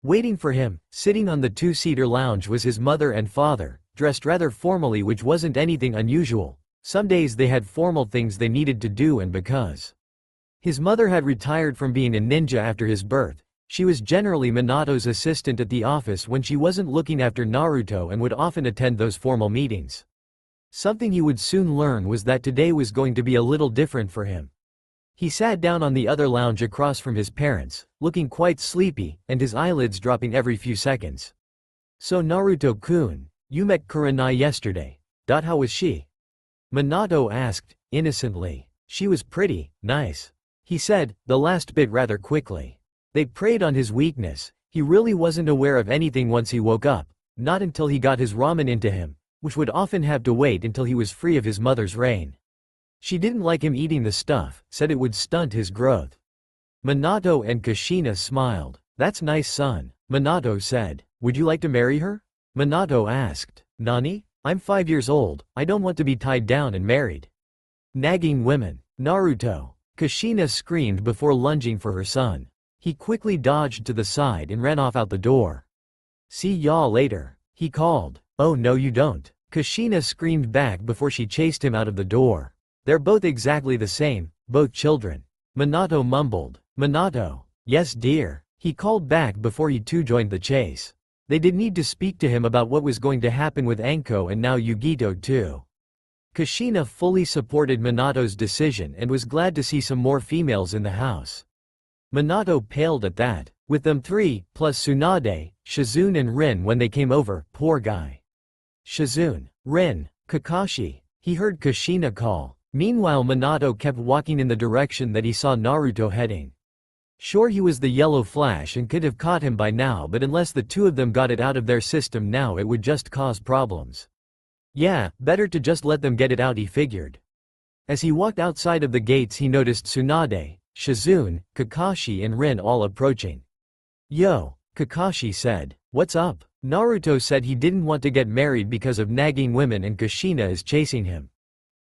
Waiting for him, sitting on the two-seater lounge, was his mother and father, dressed rather formally, which wasn't anything unusual. Some days they had formal things they needed to do, and because his mother had retired from being a ninja after his birth, she was generally Minato's assistant at the office when she wasn't looking after Naruto and would often attend those formal meetings. Something he would soon learn was that today was going to be a little different for him. He sat down on the other lounge across from his parents, looking quite sleepy, and his eyelids dropping every few seconds. "So Naruto-kun, you met Kurenai yesterday. How was she?" Minato asked, innocently. "She was pretty nice," he said, the last bit rather quickly. They preyed on his weakness. He really wasn't aware of anything once he woke up, not until he got his ramen into him, which would often have to wait until he was free of his mother's reign. She didn't like him eating the stuff, said it would stunt his growth. Minato and Kushina smiled. "That's nice, son," Minato said. "Would you like to marry her?" Minato asked. "Nani? I'm 5 years old, I don't want to be tied down and married." Nagging women. Naruto. Kushina screamed before lunging for her son. He quickly dodged to the side and ran off out the door. "See y'all later," he called. "Oh no you don't," Kushina screamed back before she chased him out of the door. "They're both exactly the same, both children," Minato mumbled. "Minato." "Yes dear," he called back before he too joined the chase. They did need to speak to him about what was going to happen with Anko and now Yugito too. Kushina fully supported Minato's decision and was glad to see some more females in the house. Minato paled at that. With them three, plus Tsunade, Shizune and Rin when they came over, poor guy. Shizune. Rin. Kakashi. He heard Kushina call. Meanwhile Minato kept walking in the direction that he saw Naruto heading. Sure, he was the yellow flash and could have caught him by now, but unless the two of them got it out of their system now, it would just cause problems. Yeah, better to just let them get it out, he figured. As he walked outside of the gates he noticed Tsunade, Shizune, Kakashi and Rin all approaching. "Yo," Kakashi said. "What's up?" Naruto said he didn't want to get married because of nagging women and Kushina is chasing him.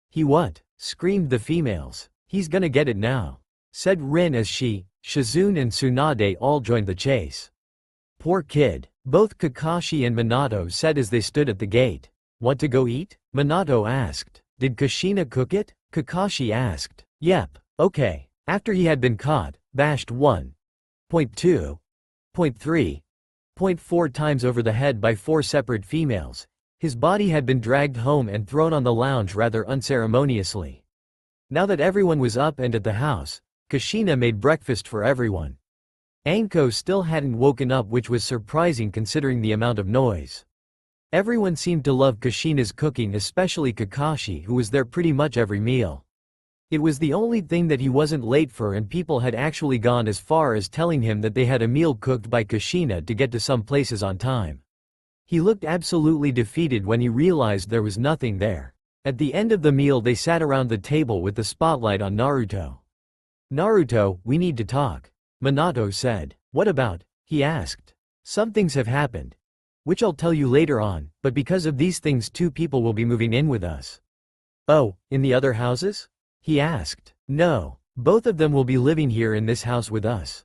"He what?" screamed the females. "He's gonna get it now," said Rin as she, Shizune and Tsunade all joined the chase. "Poor kid," both Kakashi and Minato said as they stood at the gate. "Want to go eat?" Minato asked. "Did Kushina cook it?" Kakashi asked. "Yep, okay." After he had been caught, bashed 1.2, 0.3, 0.4 times over the head by 4 separate females, his body had been dragged home and thrown on the lounge rather unceremoniously. Now that everyone was up and at the house, Kushina made breakfast for everyone. Anko still hadn't woken up, which was surprising considering the amount of noise. Everyone seemed to love Kushina's cooking, especially Kakashi, who was there pretty much every meal. It was the only thing that he wasn't late for, and people had actually gone as far as telling him that they had a meal cooked by Kushina to get to some places on time. He looked absolutely defeated when he realized there was nothing there. At the end of the meal they sat around the table with the spotlight on Naruto. "Naruto, we need to talk," Minato said. "What about?" he asked. "Some things have happened, which I'll tell you later on, but because of these things 2 people will be moving in with us." "Oh, in the other houses?" he asked. "No, both of them will be living here in this house with us.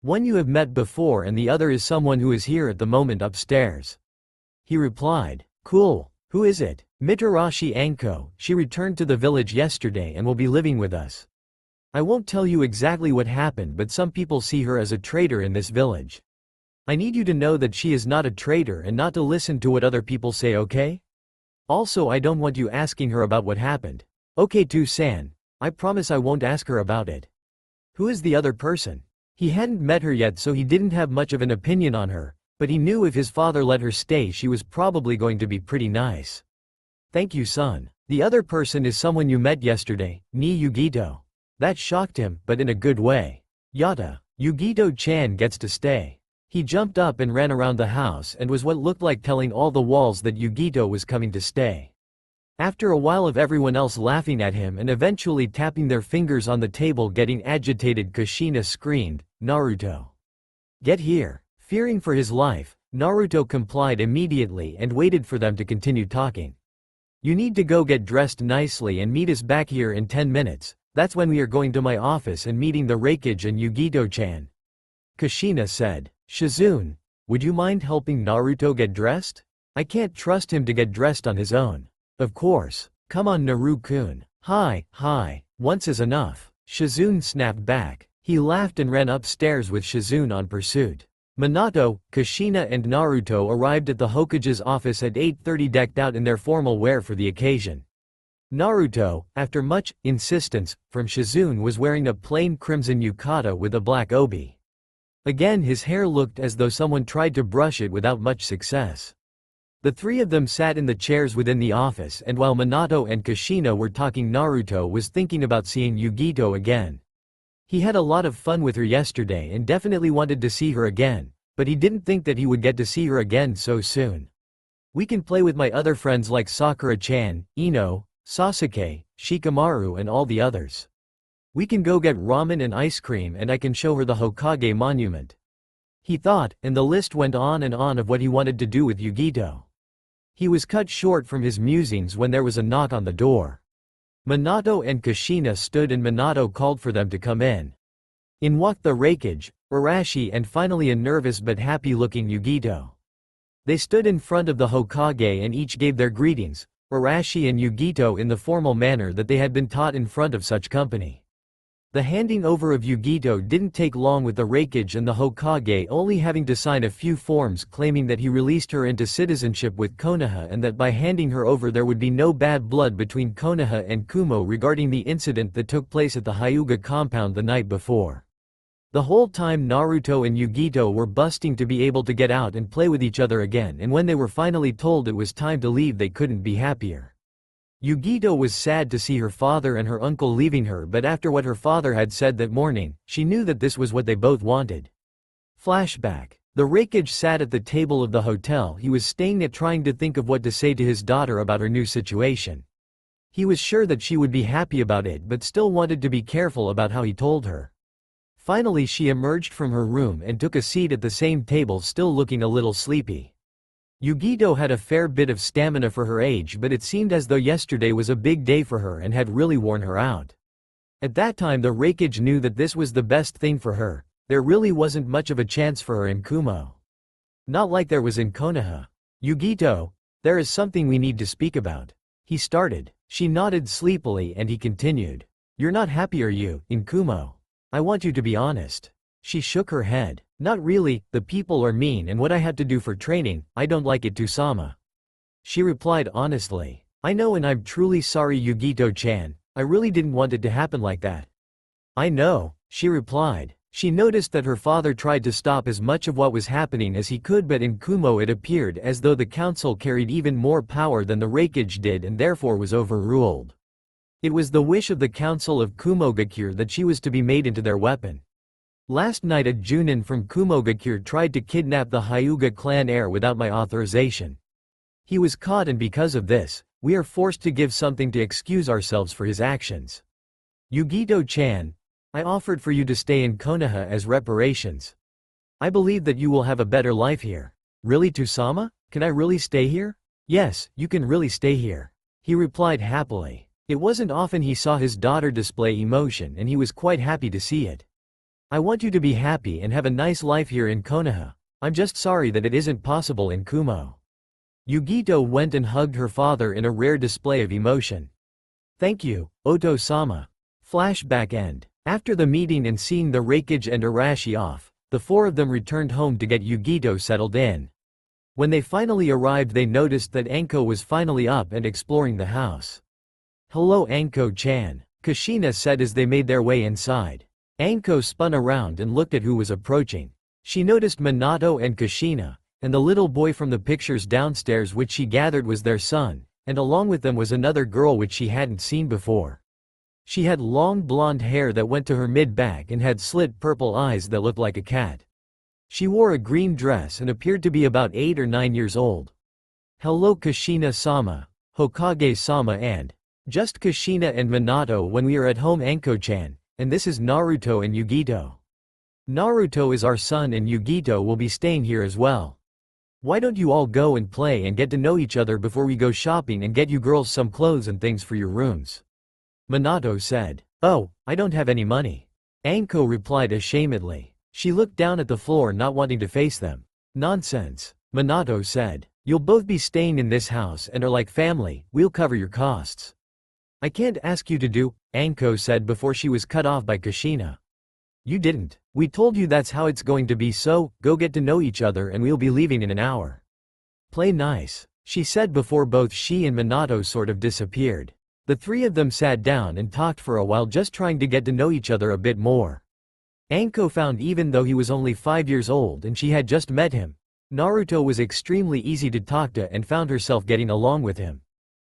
One you have met before and the other is someone who is here at the moment upstairs," he replied. "Cool. Who is it?" "Mitarashi Anko. She returned to the village yesterday and will be living with us. I won't tell you exactly what happened, but some people see her as a traitor in this village. I need you to know that she is not a traitor and not to listen to what other people say, okay? Also, I don't want you asking her about what happened. Okay san. I promise I won't ask her about it." Who is the other person? He hadn't met her yet, so he didn't have much of an opinion on her, but he knew if his father let her stay she was probably going to be pretty nice. "Thank you son," The other person is someone you met yesterday, ni Yugito. That shocked him, but in a good way. Yata. Yugito-chan gets to stay. He jumped up and ran around the house and was what looked like telling all the walls that Yugito was coming to stay. After a while of everyone else laughing at him and eventually tapping their fingers on the table getting agitated, Kushina screamed, "Naruto! Get here!" Fearing for his life, Naruto complied immediately and waited for them to continue talking. "You need to go get dressed nicely and meet us back here in 10 minutes, that's when we are going to my office and meeting the Raikage and Yugito-chan." Kushina said. "Shizune, would you mind helping Naruto get dressed? I can't trust him to get dressed on his own." "Of course. Come on Naru-kun." Hi, once is enough." Shizune snapped back. He laughed and ran upstairs with Shizune on pursuit. Minato, Kushina and Naruto arrived at the Hokage's office at 8:30 decked out in their formal wear for the occasion. Naruto, after much insistence from Shizune, was wearing a plain crimson yukata with a black obi. Again his hair looked as though someone tried to brush it without much success. The three of them sat in the chairs within the office, and while Minato and Kushina were talking, Naruto was thinking about seeing Yugito again. He had a lot of fun with her yesterday and definitely wanted to see her again, but he didn't think that he would get to see her again so soon. "We can play with my other friends like Sakura-chan, Ino, Sasuke, Shikamaru and all the others. We can go get ramen and ice cream and I can show her the Hokage monument," he thought, and the list went on and on of what he wanted to do with Yugito. He was cut short from his musings when there was a knock on the door. Minato and Kushina stood and Minato called for them to come in. In walked the Raikage, Arashi and finally a nervous but happy-looking Yugito. They stood in front of the Hokage and each gave their greetings, Arashi and Yugito in the formal manner that they had been taught in front of such company. The handing over of Yugito didn't take long, with the Raikage and the Hokage only having to sign a few forms claiming that he released her into citizenship with Konoha and that by handing her over there would be no bad blood between Konoha and Kumo regarding the incident that took place at the Hyuga compound the night before. The whole time Naruto and Yugito were busting to be able to get out and play with each other again, and when they were finally told it was time to leave they couldn't be happier. Yugito was sad to see her father and her uncle leaving her, but after what her father had said that morning, she knew that this was what they both wanted. Flashback. The Raikage sat at the table of the hotel he was staying at trying to think of what to say to his daughter about her new situation. He was sure that she would be happy about it but still wanted to be careful about how he told her. Finally she emerged from her room and took a seat at the same table, still looking a little sleepy. Yugito had a fair bit of stamina for her age, but it seemed as though yesterday was a big day for her and had really worn her out. At that time the Raikage knew that this was the best thing for her. There really wasn't much of a chance for her in Kumo. Not like there was in Konoha. "Yugito, there is something we need to speak about," he started. She nodded sleepily and he continued. "You're not happy, are you, in Kumo? I want you to be honest." She shook her head. "Not really, the people are mean and what I had to do for training, I don't like it, Tusama." She replied honestly. "I know and I'm truly sorry, Yugito-chan, I really didn't want it to happen like that." "I know," she replied. She noticed that her father tried to stop as much of what was happening as he could, but in Kumo it appeared as though the council carried even more power than the Raikage did and therefore was overruled. It was the wish of the council of Kumogakure that she was to be made into their weapon. Last night a Junin from Kumogakure tried to kidnap the Hyuga clan heir without my authorization. He was caught and because of this, we are forced to give something to excuse ourselves for his actions. Yugito-chan, I offered for you to stay in Konoha as reparations. I believe that you will have a better life here. Really, Tusama? Can I really stay here? Yes, you can really stay here. He replied happily. It wasn't often he saw his daughter display emotion and he was quite happy to see it. I want you to be happy and have a nice life here in Konoha. I'm just sorry that it isn't possible in Kumo. Yugito went and hugged her father in a rare display of emotion. Thank you, Oto-sama. Flashback end. After the meeting and seeing the Raikage and Arashi off, the four of them returned home to get Yugito settled in. When they finally arrived they noticed that Anko was finally up and exploring the house. Hello Anko-chan, Kushina said as they made their way inside. Anko spun around and looked at who was approaching. She noticed Minato and Kushina, and the little boy from the pictures downstairs which she gathered was their son. and along with them was another girl which she hadn't seen before. She had long blonde hair that went to her mid-back and had slit purple eyes that looked like a cat. She wore a green dress and appeared to be about 8 or 9 years old. "Hello Kushina-sama, Hokage-sama and just Kushina and Minato when we are at home Anko-chan, and this is Naruto and Yugito. Naruto is our son and Yugito will be staying here as well. Why don't you all go and play and get to know each other before we go shopping and get you girls some clothes and things for your rooms?" Minato said. "Oh, I don't have any money." Anko replied ashamedly. She looked down at the floor not wanting to face them. "Nonsense," Minato said. "You'll both be staying in this house and are like family, we'll cover your costs." "I can't ask you to do," Anko said before she was cut off by Kushina. "You didn't. We told you that's how it's going to be, so go get to know each other and we'll be leaving in an hour. Play nice," she said before both she and Minato sort of disappeared. The three of them sat down and talked for a while just trying to get to know each other a bit more. Anko found even though he was only 5 years old and she had just met him, Naruto was extremely easy to talk to and found herself getting along with him.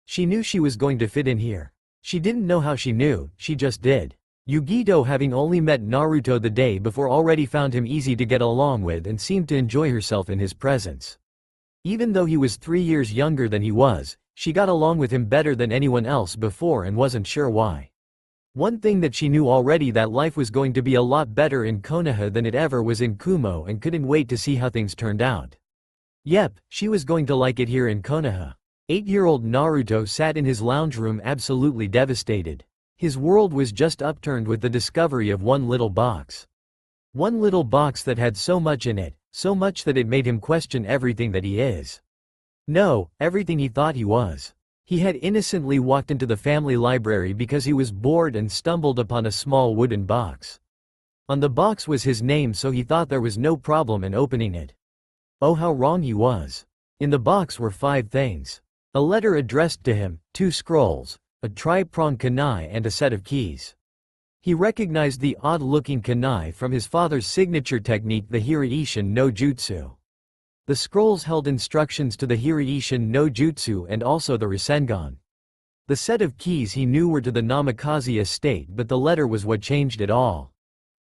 She knew she was going to fit in here. She didn't know how she knew, she just did. Yugito, having only met Naruto the day before, already found him easy to get along with and seemed to enjoy herself in his presence. Even though he was 3 years younger than he was, she got along with him better than anyone else before and wasn't sure why. One thing that she knew already, that life was going to be a lot better in Konoha than it ever was in Kumo, and couldn't wait to see how things turned out. Yep, she was going to like it here in Konoha. 8-year-old Naruto sat in his lounge room absolutely devastated. His world was just upturned with the discovery of one little box. One little box that had so much in it, so much that it made him question everything that he is. No, everything he thought he was. He had innocently walked into the family library because he was bored and stumbled upon a small wooden box. On the box was his name, so he thought there was no problem in opening it. Oh, how wrong he was. In the box were 5 things. A letter addressed to him, 2 scrolls, a tri-pronged kunai and a set of keys. He recognized the odd-looking kunai from his father's signature technique, the Hiraishin no Jutsu. The scrolls held instructions to the Hiraishin no Jutsu and also the Rasengan. The set of keys he knew were to the Namikaze estate, but the letter was what changed it all.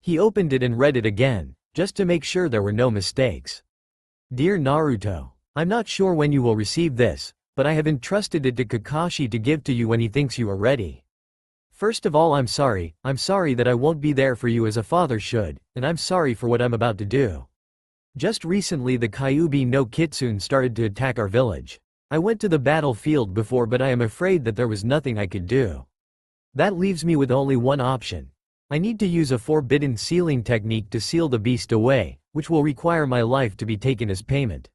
He opened it and read it again, just to make sure there were no mistakes. "Dear Naruto, I'm not sure when you will receive this, but I have entrusted it to Kakashi to give to you when he thinks you are ready. First of all, I'm sorry that I won't be there for you as a father should, and I'm sorry for what I'm about to do. Just recently the Kyuubi no Kitsune started to attack our village. I went to the battlefield before, but I am afraid that there was nothing I could do. That leaves me with only one option. I need to use a forbidden sealing technique to seal the beast away, which will require my life to be taken as payment.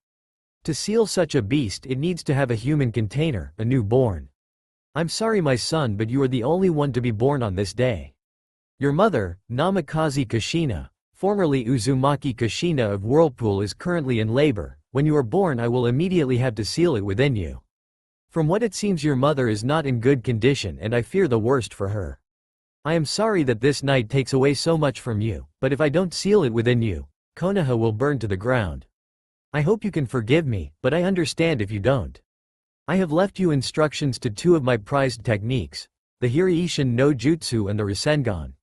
To seal such a beast, it needs to have a human container, a newborn. I'm sorry my son, but you are the only one to be born on this day. Your mother, Namikaze Kushina, formerly Uzumaki Kushina of Whirlpool, is currently in labor. When you are born, I will immediately have to seal it within you. From what it seems, your mother is not in good condition and I fear the worst for her. I am sorry that this night takes away so much from you, but if I don't seal it within you, Konoha will burn to the ground. I hope you can forgive me, but I understand if you don't. I have left you instructions to 2 of my prized techniques, the Hiraishin no Jutsu and the Rasengan.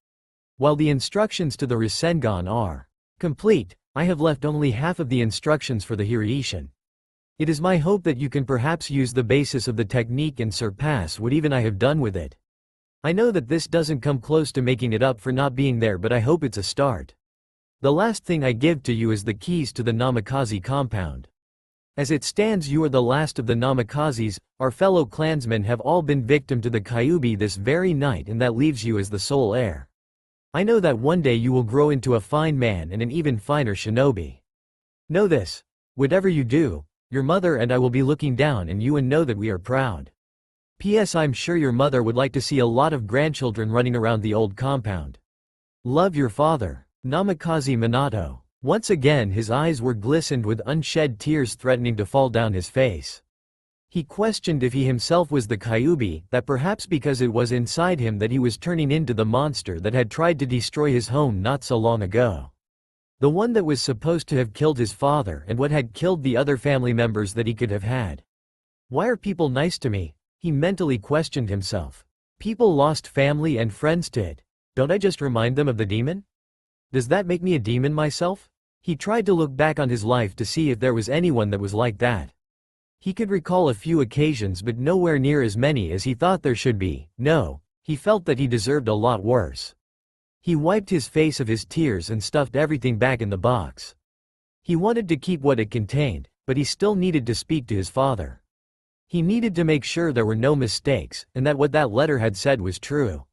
While the instructions to the Rasengan are complete, I have left only half of the instructions for the Hiraishin. It is my hope that you can perhaps use the basis of the technique and surpass what even I have done with it. I know that this doesn't come close to making it up for not being there, but I hope it's a start. The last thing I give to you is the keys to the Namikaze compound. As it stands, you are the last of the Namikazes. Our fellow clansmen have all been victim to the Kyuubi this very night, and that leaves you as the sole heir. I know that one day you will grow into a fine man and an even finer shinobi. Know this. Whatever you do, your mother and I will be looking down on you and know that we are proud. P.S. I'm sure your mother would like to see a lot of grandchildren running around the old compound. Love, your father, Namikaze Minato. Once again his eyes were glistened with unshed tears threatening to fall down his face. He questioned if he himself was the Kyuubi, that perhaps because it was inside him that he was turning into the monster that had tried to destroy his home not so long ago. The one that was supposed to have killed his father and what had killed the other family members that he could have had. Why are people nice to me? He mentally questioned himself. People lost family and friends to it. Don't I just remind them of the demon? Does that make me a demon myself? He tried to look back on his life to see if there was anyone that was like that. He could recall a few occasions but nowhere near as many as he thought there should be. No, he felt that he deserved a lot worse. He wiped his face of his tears and stuffed everything back in the box. He wanted to keep what it contained, but he still needed to speak to his father. He needed to make sure there were no mistakes, and that what that letter had said was true.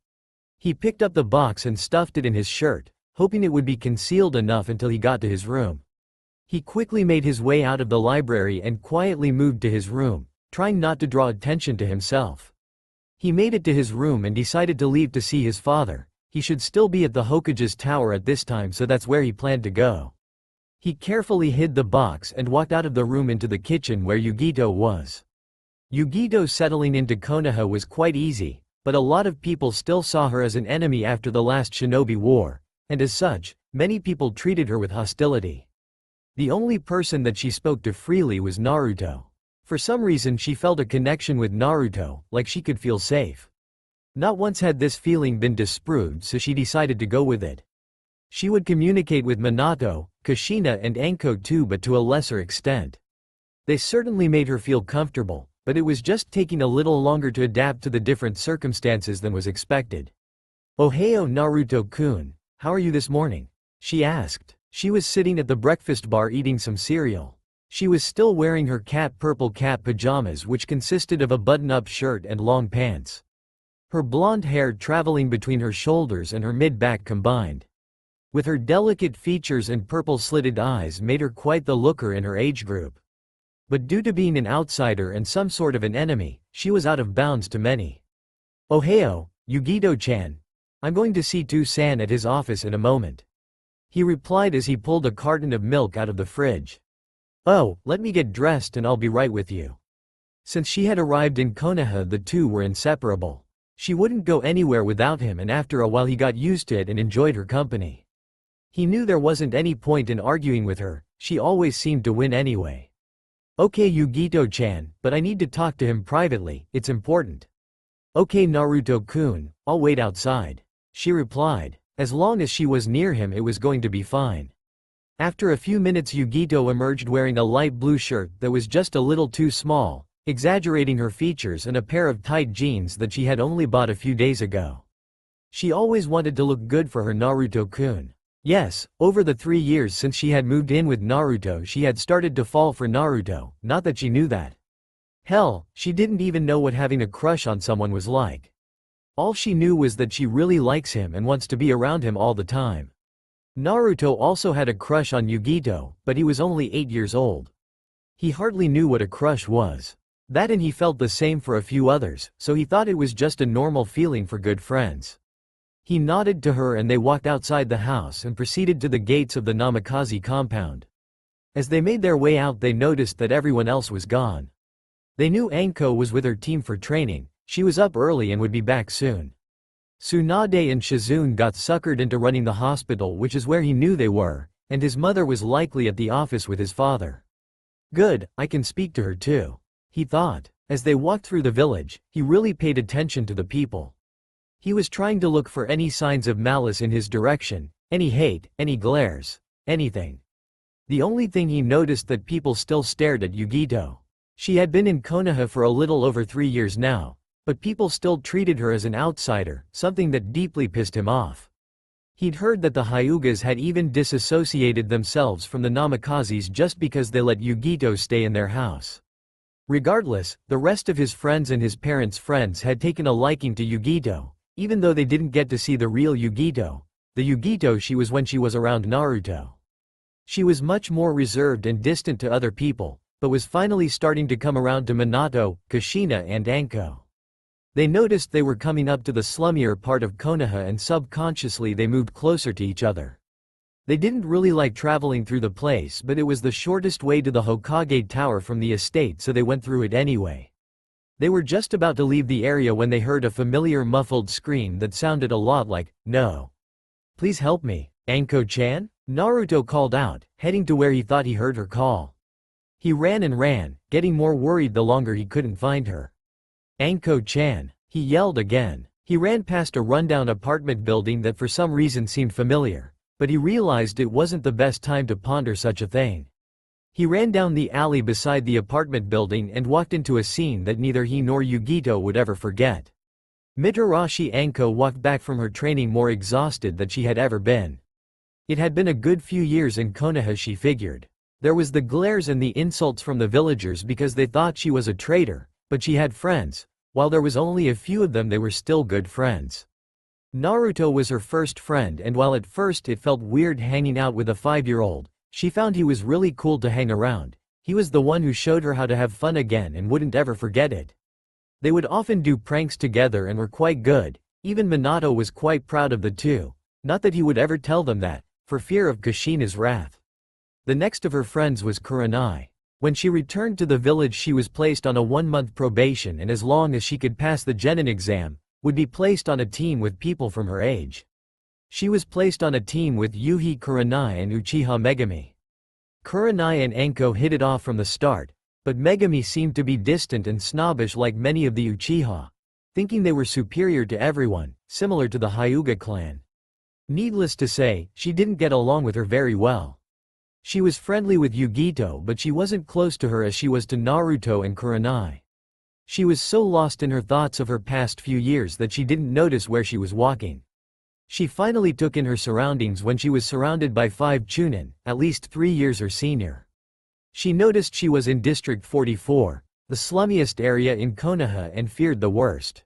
He picked up the box and stuffed it in his shirt, hoping it would be concealed enough until he got to his room. He quickly made his way out of the library and quietly moved to his room, trying not to draw attention to himself. He made it to his room and decided to leave to see his father. He should still be at the Hokage's tower at this time, so that's where he planned to go. He carefully hid the box and walked out of the room into the kitchen where Yugito was. Yugito settling into Konoha was quite easy, but a lot of people still saw her as an enemy after the last Shinobi War, and as such, many people treated her with hostility. The only person that she spoke to freely was Naruto. For some reason she felt a connection with Naruto, like she could feel safe. Not once had this feeling been disproved, so she decided to go with it. She would communicate with Minato, Kushina and Anko too, but to a lesser extent. They certainly made her feel comfortable, but it was just taking a little longer to adapt to the different circumstances than was expected. "Ohayo Naruto-kun, how are you this morning?" she asked. She was sitting at the breakfast bar eating some cereal. She was still wearing her purple cat pajamas, which consisted of a button-up shirt and long pants. Her blonde hair traveling between her shoulders and her mid-back combined, with her delicate features and purple slitted eyes, made her quite the looker in her age group. But due to being an outsider and some sort of an enemy, she was out of bounds to many. "Ohayo, Yugito-chan. I'm going to see Tu-san at his office in a moment," he replied as he pulled a carton of milk out of the fridge. "Oh, let me get dressed and I'll be right with you." Since she had arrived in Konoha, the two were inseparable. She wouldn't go anywhere without him, and after a while he got used to it and enjoyed her company. He knew there wasn't any point in arguing with her, she always seemed to win anyway. "Okay Yugito-chan, but I need to talk to him privately, it's important." "Okay Naruto-kun, I'll wait outside," she replied. As long as she was near him, it was going to be fine. After a few minutes, Yugito emerged wearing a light blue shirt that was just a little too small, exaggerating her features, and a pair of tight jeans that she had only bought a few days ago. She always wanted to look good for her Naruto-kun. Yes, over the 3 years since she had moved in with Naruto, she had started to fall for Naruto, not that she knew that. Hell, she didn't even know what having a crush on someone was like. All she knew was that she really likes him and wants to be around him all the time. Naruto also had a crush on Yugito, but he was only 8 years old. He hardly knew what a crush was. That, and he felt the same for a few others, so he thought it was just a normal feeling for good friends. He nodded to her and they walked outside the house and proceeded to the gates of the Namikaze compound. As they made their way out, they noticed that everyone else was gone. They knew Anko was with her team for training. She was up early and would be back soon. Tsunade and Shizune got suckered into running the hospital, which is where he knew they were, and his mother was likely at the office with his father. Good, I can speak to her too, he thought. As they walked through the village, he really paid attention to the people. He was trying to look for any signs of malice in his direction, any hate, any glares, anything. The only thing he noticed that people still stared at Yugito. She had been in Konoha for a little over 3 years now, but people still treated her as an outsider, something that deeply pissed him off. He'd heard that the Hyugas had even disassociated themselves from the Namikazes just because they let Yugito stay in their house. Regardless, the rest of his friends and his parents' friends had taken a liking to Yugito, even though they didn't get to see the real Yugito, the Yugito she was when she was around Naruto. She was much more reserved and distant to other people, but was finally starting to come around to Minato, Kushina and Anko. They noticed they were coming up to the slummier part of Konoha and subconsciously they moved closer to each other. They didn't really like traveling through the place, but it was the shortest way to the Hokage tower from the estate, so they went through it anyway. They were just about to leave the area when they heard a familiar muffled scream that sounded a lot like, "No. Please help me, Anko-chan?" Naruto called out, heading to where he thought he heard her call. He ran and ran, getting more worried the longer he couldn't find her. Anko-chan, he yelled again. He ran past a rundown apartment building that for some reason seemed familiar, but he realized it wasn't the best time to ponder such a thing. He ran down the alley beside the apartment building and walked into a scene that neither he nor Yugito would ever forget. Mitarashi Anko walked back from her training more exhausted than she had ever been. It had been a good few years in Konoha, she figured. There was the glares and the insults from the villagers because they thought she was a traitor, but she had friends. While there was only a few of them, they were still good friends. Naruto was her first friend, and while at first it felt weird hanging out with a 5-year-old, she found he was really cool to hang around. He was the one who showed her how to have fun again and wouldn't ever forget it. They would often do pranks together and were quite good. Even Minato was quite proud of the two. Not that he would ever tell them that, for fear of Kushina's wrath. The next of her friends was Kurenai. When she returned to the village, she was placed on a 1-month probation, and as long as she could pass the genin exam, would be placed on a team with people from her age. She was placed on a team with Yuhi Kurenai and Uchiha Megumi. Kurenai and Anko hit it off from the start, but Megumi seemed to be distant and snobbish like many of the Uchiha, thinking they were superior to everyone, similar to the Hyuga clan. Needless to say, she didn't get along with her very well. She was friendly with Yugito, but she wasn't close to her as she was to Naruto and Kurenai. She was so lost in her thoughts of her past few years that she didn't notice where she was walking. She finally took in her surroundings when she was surrounded by 5 chunin, at least 3 years her senior. She noticed she was in District 44, the slummiest area in Konoha, and feared the worst.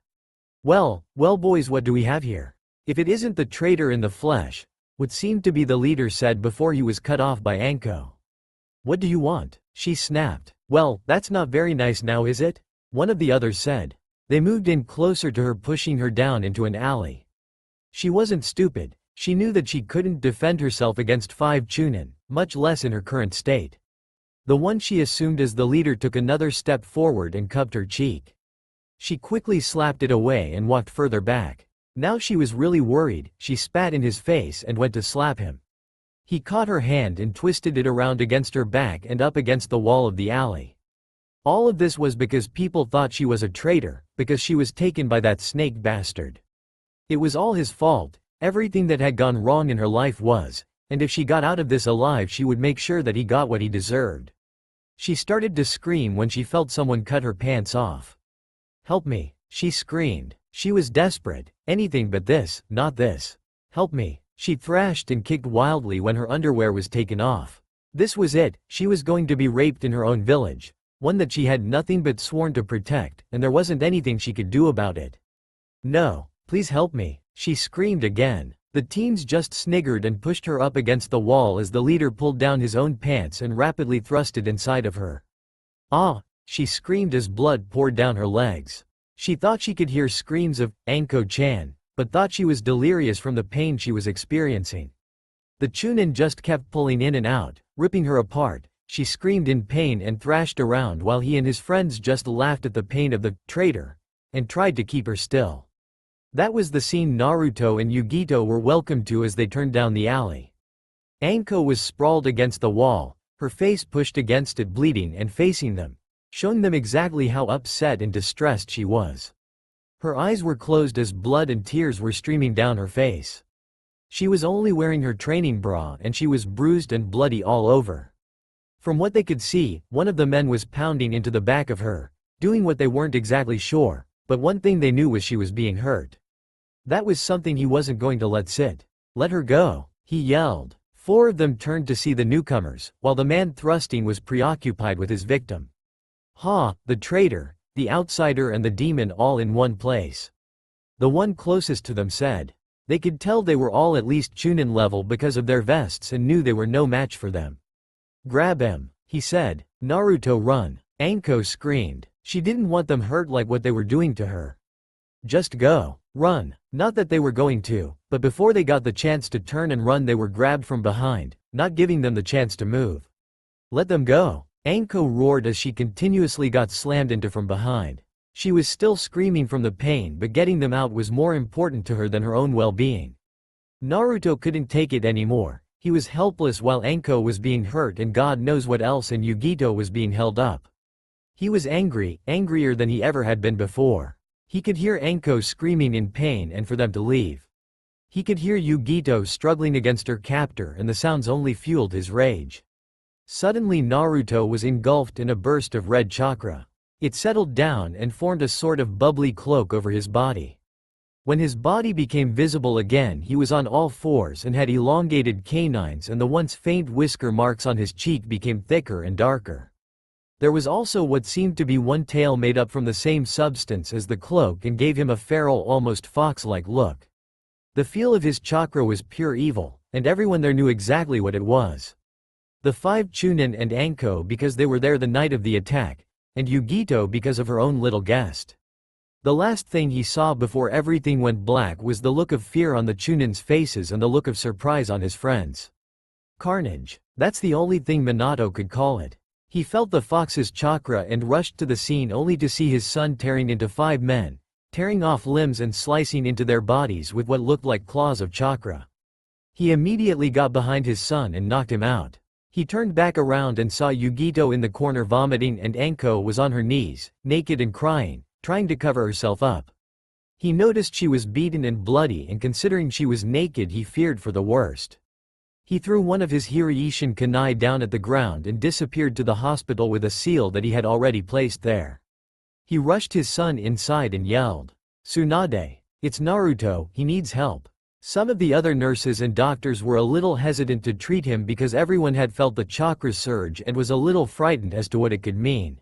Well boys, what do we have here? If it isn't the traitor in the flesh, what seemed to be the leader said before he was cut off by Anko. What do you want? She snapped. Well, that's not very nice now, is it? One of the others said. They moved in closer to her, pushing her down into an alley. She wasn't stupid. She knew that she couldn't defend herself against 5 chunin, much less in her current state. The one she assumed as the leader took another step forward and cupped her cheek. She quickly slapped it away and walked further back. Now she was really worried. She spat in his face and went to slap him. He caught her hand and twisted it around against her back and up against the wall of the alley. All of this was because people thought she was a traitor, because she was taken by that snake bastard. It was all his fault. Everything that had gone wrong in her life was, and if she got out of this alive, she would make sure that he got what he deserved. She started to scream when she felt someone cut her pants off. Help me, she screamed. She was desperate. Anything but this, not this. Help me. She thrashed and kicked wildly when her underwear was taken off. This was it. She was going to be raped in her own village, one that she had nothing but sworn to protect, and there wasn't anything she could do about it. No, please help me, she screamed again. The teens just sniggered and pushed her up against the wall as the leader pulled down his own pants and rapidly thrust it inside of her. Ah, she screamed as blood poured down her legs. She thought she could hear screams of Anko-chan, but thought she was delirious from the pain she was experiencing. The chunin just kept pulling in and out, ripping her apart. She screamed in pain and thrashed around while he and his friends just laughed at the pain of the traitor and tried to keep her still. That was the scene Naruto and Yugito were welcome to as they turned down the alley. Anko was sprawled against the wall, her face pushed against it, bleeding and facing them, showing them exactly how upset and distressed she was. Her eyes were closed as blood and tears were streaming down her face. She was only wearing her training bra and she was bruised and bloody all over. From what they could see, one of the men was pounding into the back of her, doing what they weren't exactly sure, but one thing they knew was she was being hurt. That was something he wasn't going to let sit. Let her go, he yelled. 4 of them turned to see the newcomers, while the man thrusting was preoccupied with his victim. Ha, the traitor, the outsider and the demon all in one place. The one closest to them said. They could tell they were all at least chunin level because of their vests and knew they were no match for them. Grab him, he said. Naruto, run. Anko screamed. She didn't want them hurt like what they were doing to her. Just go. Run. Not that they were going to, but before they got the chance to turn and run they were grabbed from behind, not giving them the chance to move. Let them go. Anko roared as she continuously got slammed into from behind. She was still screaming from the pain, but getting them out was more important to her than her own well-being. Naruto couldn't take it anymore. He was helpless while Anko was being hurt and God knows what else, and Yugito was being held up. He was angry, angrier than he ever had been before. He could hear Anko screaming in pain and for them to leave. He could hear Yugito struggling against her captor, and the sounds only fueled his rage. Suddenly Naruto was engulfed in a burst of red chakra. It settled down and formed a sort of bubbly cloak over his body. When his body became visible again, he was on all fours and had elongated canines, and the once faint whisker marks on his cheek became thicker and darker. There was also what seemed to be one tail made up from the same substance as the cloak and gave him a feral, almost fox-like look. The feel of his chakra was pure evil, and everyone there knew exactly what it was. The 5 Chunin and Anko because they were there the night of the attack, and Yugito because of her own little guest. The last thing he saw before everything went black was the look of fear on the Chunin's faces and the look of surprise on his friends. Carnage. That's the only thing Minato could call it. He felt the fox's chakra and rushed to the scene only to see his son tearing into 5 men, tearing off limbs and slicing into their bodies with what looked like claws of chakra. He immediately got behind his son and knocked him out. He turned back around and saw Yugito in the corner vomiting, and Anko was on her knees, naked and crying, trying to cover herself up. He noticed she was beaten and bloody, and considering she was naked he feared for the worst. He threw one of his Hiraishin kunai down at the ground and disappeared to the hospital with a seal that he had already placed there. He rushed his son inside and yelled, "Tsunade! It's Naruto, he needs help." Some of the other nurses and doctors were a little hesitant to treat him because everyone had felt the chakra surge and was a little frightened as to what it could mean.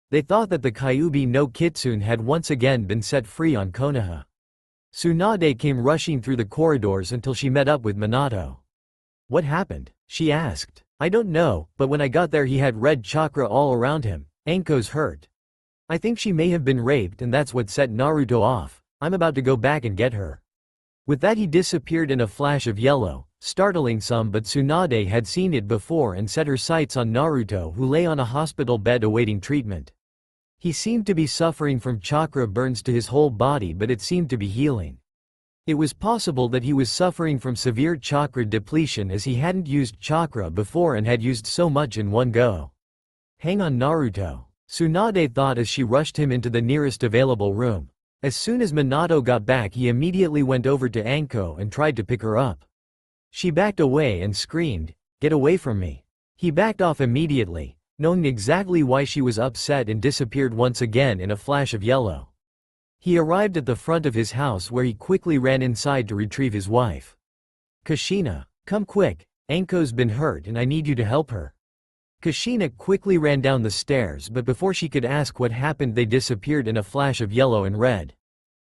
They thought that the Kyuubi no Kitsune had once again been set free on Konoha. Tsunade came rushing through the corridors until she met up with Minato. "What happened?" she asked. "I don't know, but when I got there he had red chakra all around him. Anko's hurt. I think she may have been raped and that's what set Naruto off. I'm about to go back and get her." With that he disappeared in a flash of yellow, startling some, but Tsunade had seen it before and set her sights on Naruto, who lay on a hospital bed awaiting treatment. He seemed to be suffering from chakra burns to his whole body, but it seemed to be healing. It was possible that he was suffering from severe chakra depletion as he hadn't used chakra before and had used so much in one go. "Hang on, Naruto," Tsunade thought as she rushed him into the nearest available room. As soon as Minato got back he immediately went over to Anko and tried to pick her up. She backed away and screamed, "Get away from me." He backed off immediately, knowing exactly why she was upset, and disappeared once again in a flash of yellow. He arrived at the front of his house where he quickly ran inside to retrieve his wife. "Kushina, come quick, Anko's been hurt and I need you to help her." Kushina quickly ran down the stairs, but before she could ask what happened they disappeared in a flash of yellow and red.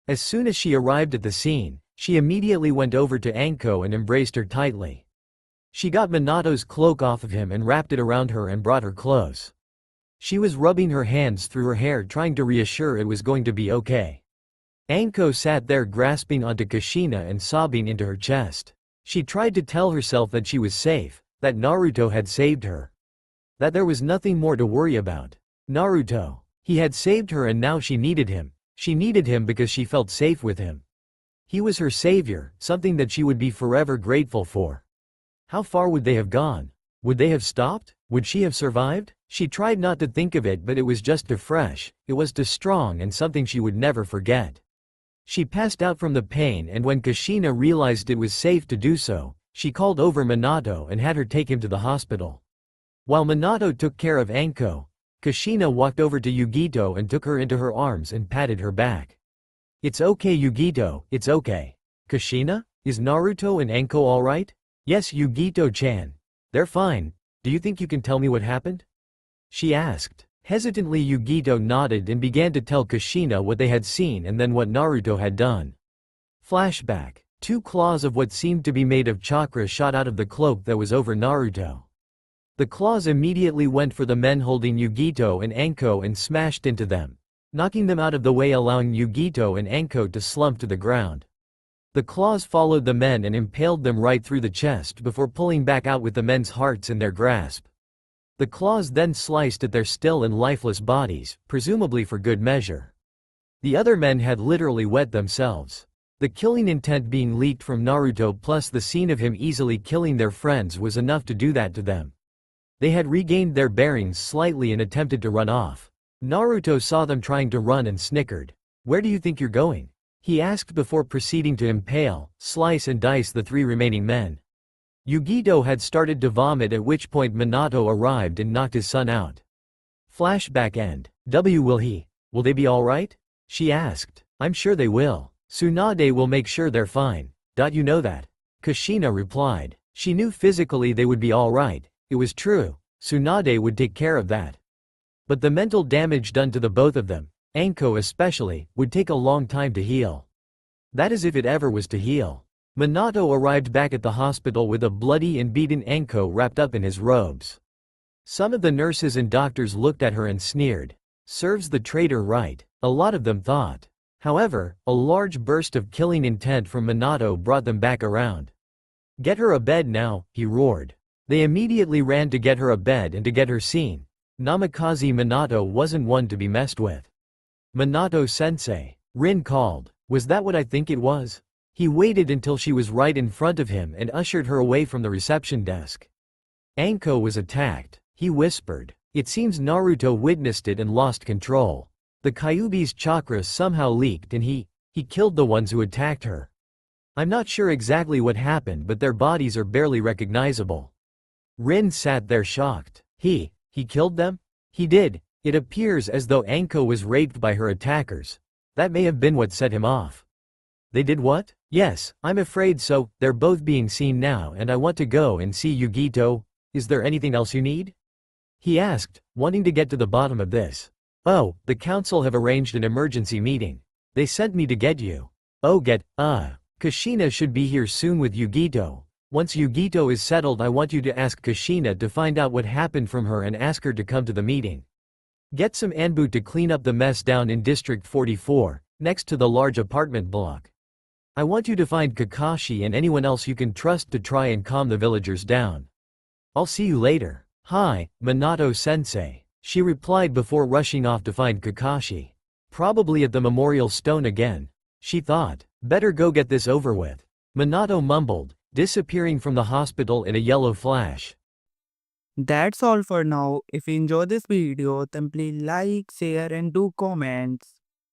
As soon as she arrived at the scene, she immediately went over to Anko and embraced her tightly. She got Minato's cloak off of him and wrapped it around her and brought her close. She was rubbing her hands through her hair trying to reassure it was going to be okay. Anko sat there grasping onto Kushina and sobbing into her chest. She tried to tell herself that she was safe, that Naruto had saved her. That there was nothing more to worry about. Naruto. He had saved her and now she needed him. She needed him because she felt safe with him. He was her savior, something that she would be forever grateful for. How far would they have gone? Would they have stopped? Would she have survived? She tried not to think of it, but it was just too fresh, it was too strong and something she would never forget. She passed out from the pain, and when Kushina realized it was safe to do so, she called over Minato and had her take him to the hospital. While Minato took care of Anko, Kushina walked over to Yugito and took her into her arms and patted her back. "It's okay, Yugito, it's okay." "Kushina? Is Naruto and Anko alright?" "Yes, Yugito-chan. They're fine. Do you think you can tell me what happened?" she asked. Hesitantly Yugito nodded and began to tell Kushina what they had seen and then what Naruto had done. Flashback. 2 claws of what seemed to be made of chakra shot out of the cloak that was over Naruto. The claws immediately went for the men holding Yugito and Anko and smashed into them, knocking them out of the way, allowing Yugito and Anko to slump to the ground. The claws followed the men and impaled them right through the chest before pulling back out with the men's hearts in their grasp. The claws then sliced at their still and lifeless bodies, presumably for good measure. The other men had literally wet themselves. The killing intent being leaked from Naruto plus the scene of him easily killing their friends was enough to do that to them. They had regained their bearings slightly and attempted to run off. Naruto saw them trying to run and snickered. "Where do you think you're going?" he asked before proceeding to impale, slice and dice the 3 remaining men. Yugito had started to vomit, at which point Minato arrived and knocked his son out. Flashback end. Will they be alright? She asked. "I'm sure they will. Tsunade will make sure they're fine. You know that?" Kushina replied. She knew physically they would be alright. It was true. Tsunade would take care of that. But the mental damage done to the both of them, Anko especially, would take a long time to heal. That is if it ever was to heal. Minato arrived back at the hospital with a bloody and beaten Anko wrapped up in his robes. Some of the nurses and doctors looked at her and sneered. Serves the traitor right, a lot of them thought. However, a large burst of killing intent from Minato brought them back around. "Get her a bed now," he roared. They immediately ran to get her a bed and to get her seen. Namikaze Minato wasn't one to be messed with. "Minato-sensei," Rin called. "Was that what I think it was?" He waited until she was right in front of him and ushered her away from the reception desk. Anko was attacked, he whispered. It seems Naruto witnessed it and lost control. The Kyuubi's chakra somehow leaked and he killed the ones who attacked her. I'm not sure exactly what happened, but their bodies are barely recognizable. Rin sat there shocked. He killed them? He did. It appears as though Anko was raped by her attackers. That may have been what set him off. They did what? Yes, I'm afraid so. They're both being seen now and I want to go and see Yugito. Is there anything else you need? He asked, wanting to get to the bottom of this. Oh, the council have arranged an emergency meeting. They sent me to get you. Oh Kushina should be here soon with Yugito. Once Yugito is settled, I want you to ask Kushina to find out what happened from her and ask her to come to the meeting. Get some Anbu to clean up the mess down in District 44, next to the large apartment block. I want you to find Kakashi and anyone else you can trust to try and calm the villagers down. I'll see you later. Hi, Minato-sensei, she replied before rushing off to find Kakashi. Probably at the memorial stone again. She thought, better go get this over with. Minato mumbled, disappearing from the hospital in a yellow flash. That's all for now. If you enjoy this video, then please like, share and do comments.